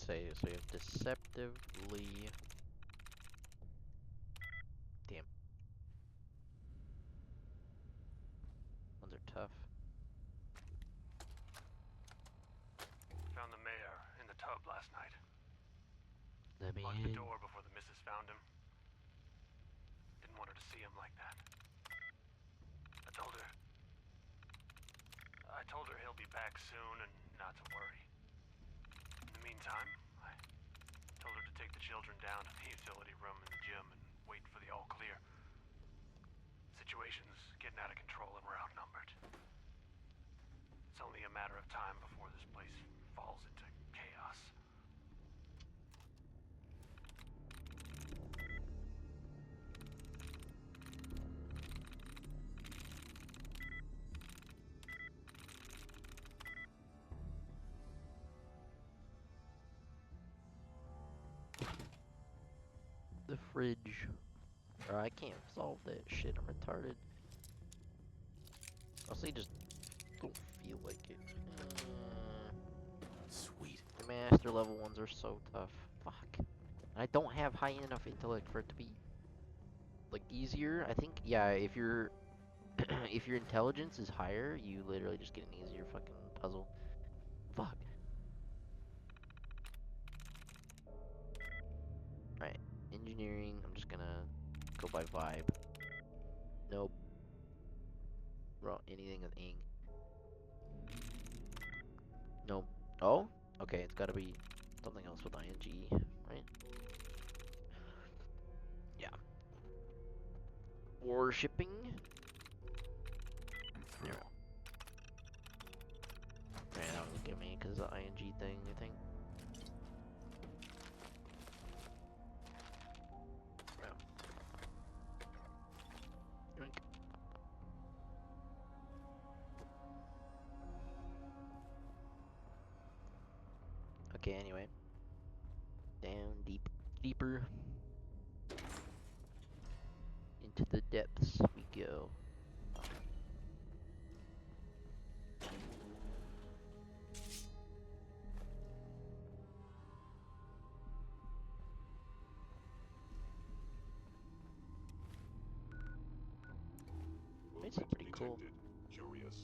Say so you have deceptively. Damn. Ones are tough. Found the mayor in the tub last night. Let me Locked the in. door before the missus found him. Didn't want her to see him like that. I told her he'll be back soon and not to worry. In the meantime, I told her to take the children down to the utility room in the gym and wait for the all clear. Situation's getting out of control and we're outnumbered. It's only a matter of time before this place falls into chaos. The fridge. Bro, I can't solve that shit. I'm retarded. Honestly, just don't feel like it. Sweet. The master level ones are so tough. Fuck. I don't have high enough intellect for it to be like easier. I think yeah, if your if your intelligence is higher, you literally just get an easier fucking puzzle. Fuck. Right. Engineering, I'm just gonna go by vibe. Nope. Raw anything with ing. Nope. Oh? Okay, it's gotta be something else with ing, right? Yeah. Worshipping? I'm through. Right, that was give me because the ing thing, I think. Yeah. Yoink. Okay, anyway. Down deeper. Into the depths we go. cool. Detected. Curious.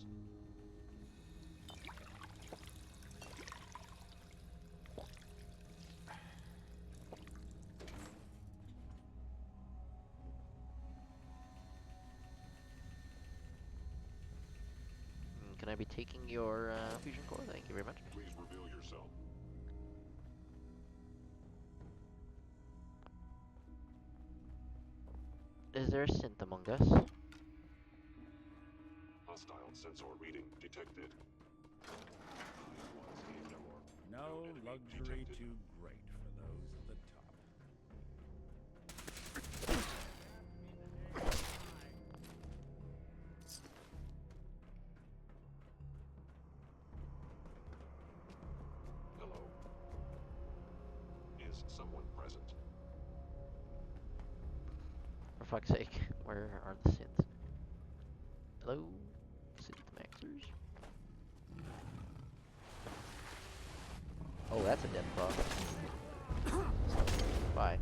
Can I be taking your fusion core? Thank you very much. Please reveal yourself. Is there a synth among us? Hostile sensor reading detected. No enemy luxury detected. too great for those at the top. Hello. Is someone present? For fuck's sake, where are the synths? Hello? Synth maxers? Oh, that's a death claw. Bye.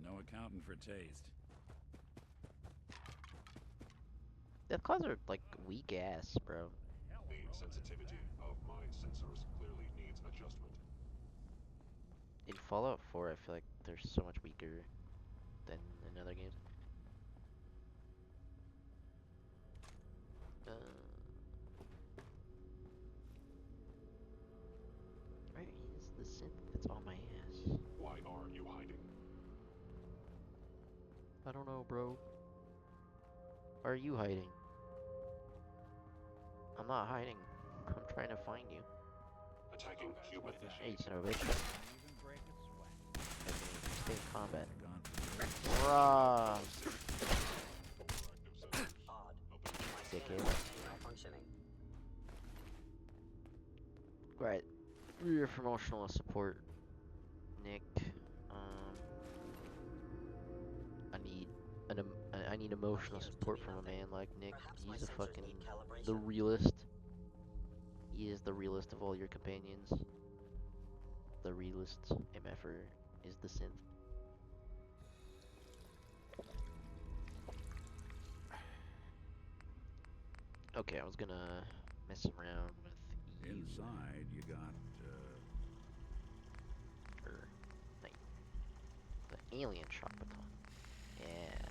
No accounting for taste. Death claws are like weak ass, bro. The sensitivity of my sensors clearly needs adjustment. In Fallout 4, I feel like they're so much weaker than in other games. Where is the synth that's on my ass? Why are you hiding? I don't know, bro. Why are you hiding? I'm not hiding. I'm trying to find you. Attacking human Hey, initiated. son of a bitch. Even break a sweat. I mean, stay in combat. Gone for good. Rah! Overactive sensors. Odd. Open. Dickhead. Malfunctioning. Right. We're for emotional support, Nick. I need I need emotional Appears to support be from a nothing. man like Nick. Perhaps my He's a sensors fucking need calibration. the realist. He is the realest of all your companions. The realist MFer is the synth. Okay, I was gonna mess around with you. Inside, you got, Or, like, the alien shock baton. Yeah.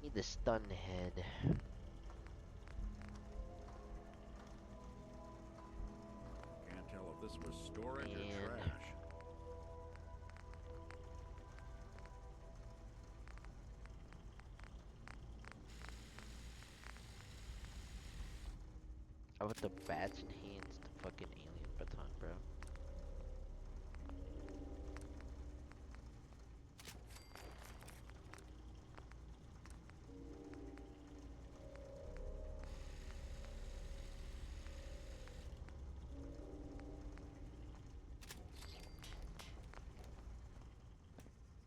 Need the stun head. can't tell if this was storage or And- trash. I put the bats enhanced fucking alien baton, bro.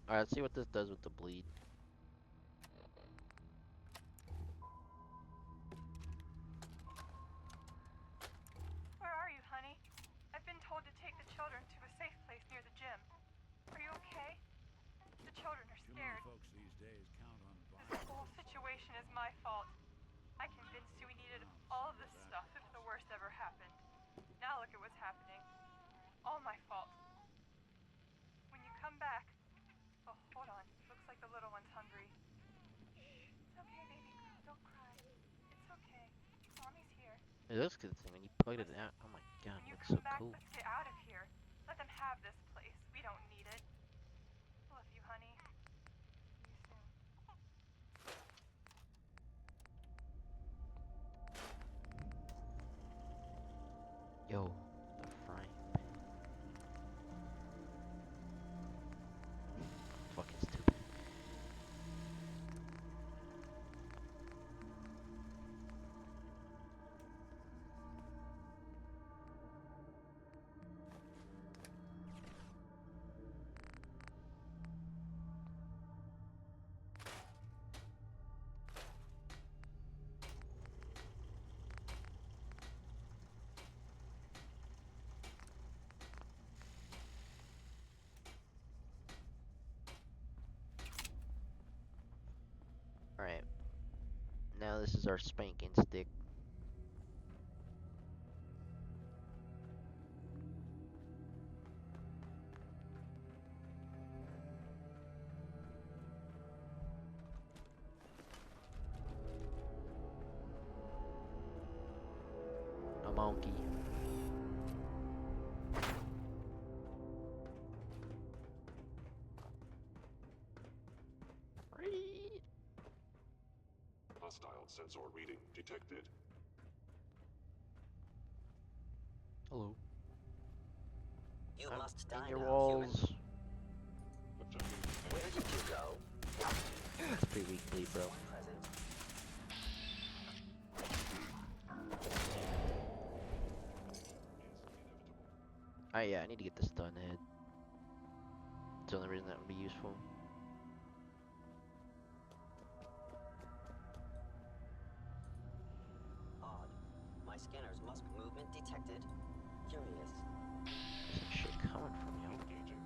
Alright, let's see what this does with the bleed. Where are you, honey? I've been told to take the children to a safe place near the gym. Are you okay? The children are Too many scared. folks these days count on This violence. whole situation is my fault. I convinced you we needed all of this stuff if the worst ever happened. Now look at what's happening. All my fault. When you come back... Oh, hold on. Looks like the little one's hungry. Shh. It's okay, baby girl. Don't cry. It's okay. Mommy's here. It looks good thing when you plugged it out. Oh my god, When it you looks come so back, cool. let's get out of here. Let them have this place. We don't need it. Love you, honey. See you soon. Yo, the frying pan. Fucking stupid. Alright. Now this is our spanking stick. A monkey. Hostile sensor reading detected. Hello. You I'm must in die your now, walls. human. Where did you go? That's pretty weakly, bro. Present. Yeah, I need to get the stun head. It's the only reason that would be useful. Odd. My scanners must movement detected. Curious. There's some shit coming from you. Engaging.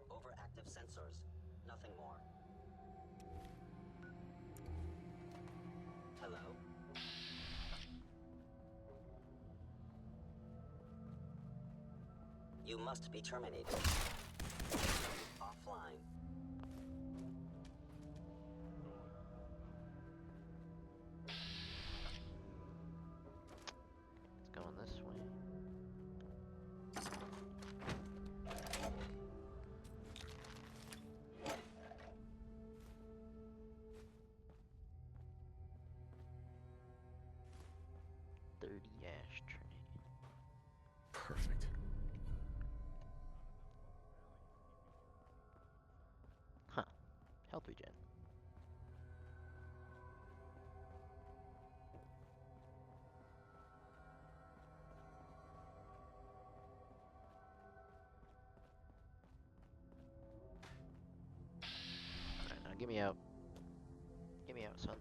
Overactive sensors. Nothing more. Hello? You must be terminated. Offline. It's going this way. Ashtray. Perfect. Huh. Health regen. Alright, now get me out. Get me out, son.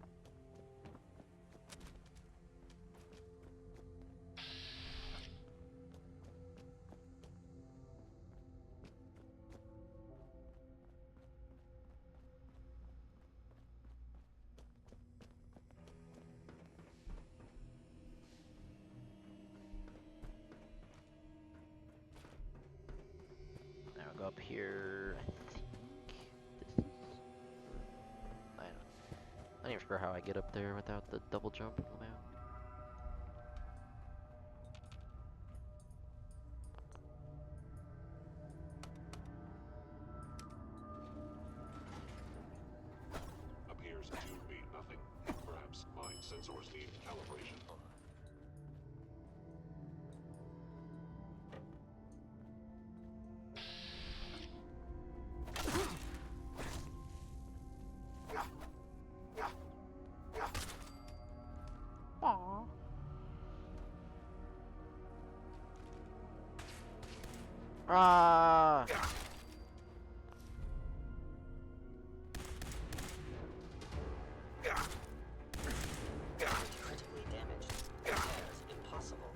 Now I'll go up here. I don't. I'm not even sure how I get up there without the double jump on the map. Appears to be nothing. Perhaps my sensors need calibration. Ah! Critically damaged. Repairs impossible.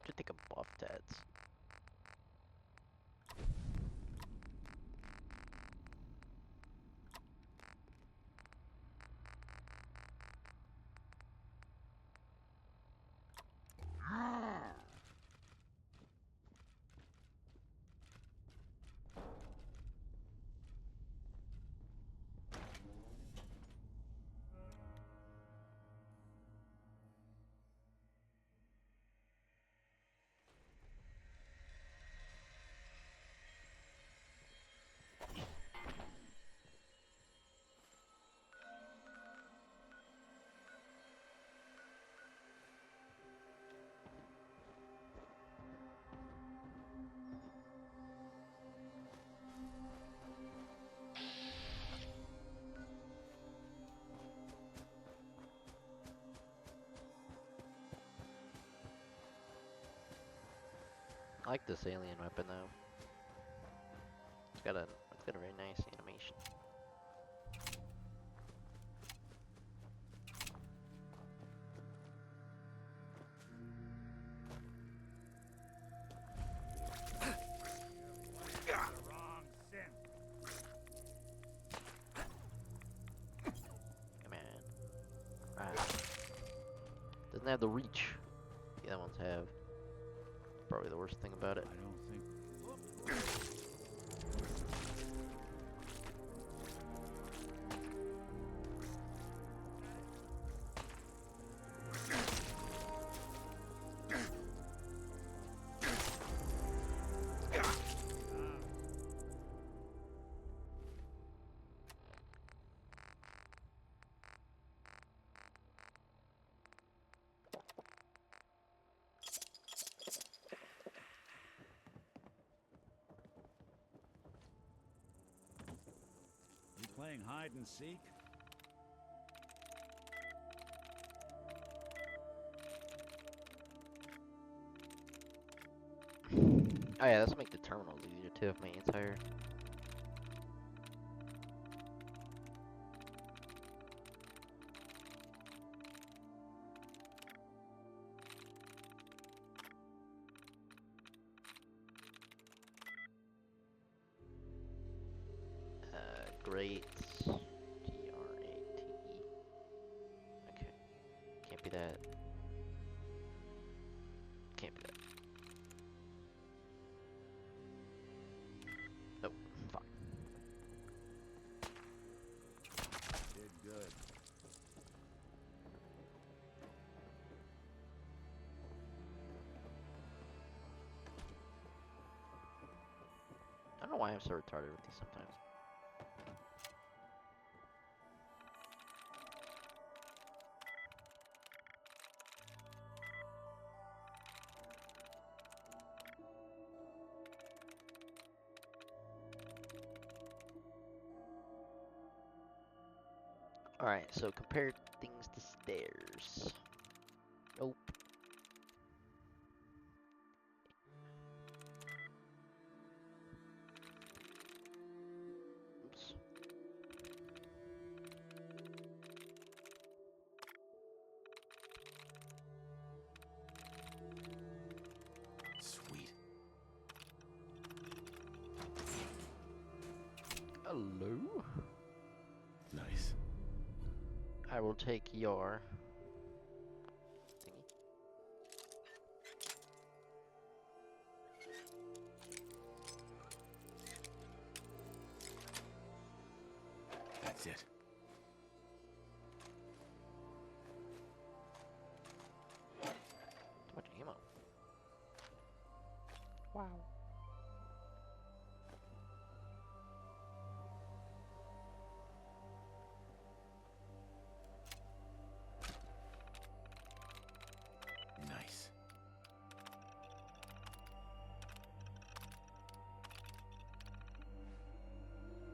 Should think of buff tats. I like this alien weapon though. It's got a very nice animation. Come on. Ah. Doesn't have the reach the other ones have. Probably the worst thing about it. I don't think. You playing hide and seek? Oh yeah, this will make the terminals easier too if my aim's higher. Great. G-R-A-T-E. Okay. Can't be that. Can't be that. Nope. Fuck. Did good. I don't know why I'm so retarded with these sometimes. Alright, so compare things to stairs. Nope. Oops. Sweet. Hello? Nice. I will take your thingy. That's it. Too much ammo. Wow. Nice.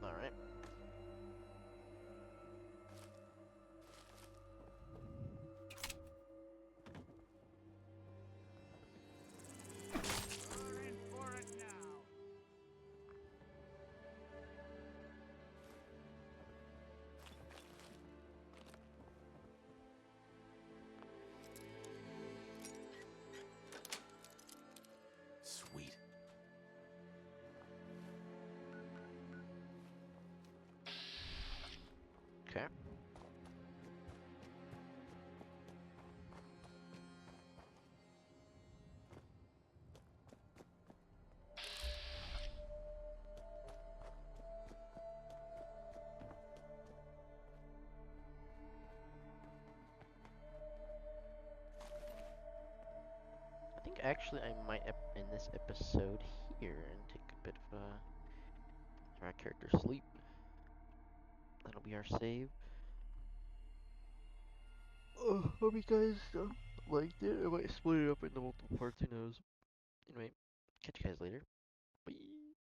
Alright. We're in for it now. Sweet. Okay. I think actually I might end this episode here and take a bit of our character sleep. That'll be our save. Hope you guys liked it. I might split it up into multiple parts, who knows. Anyway, catch you guys later. Bye.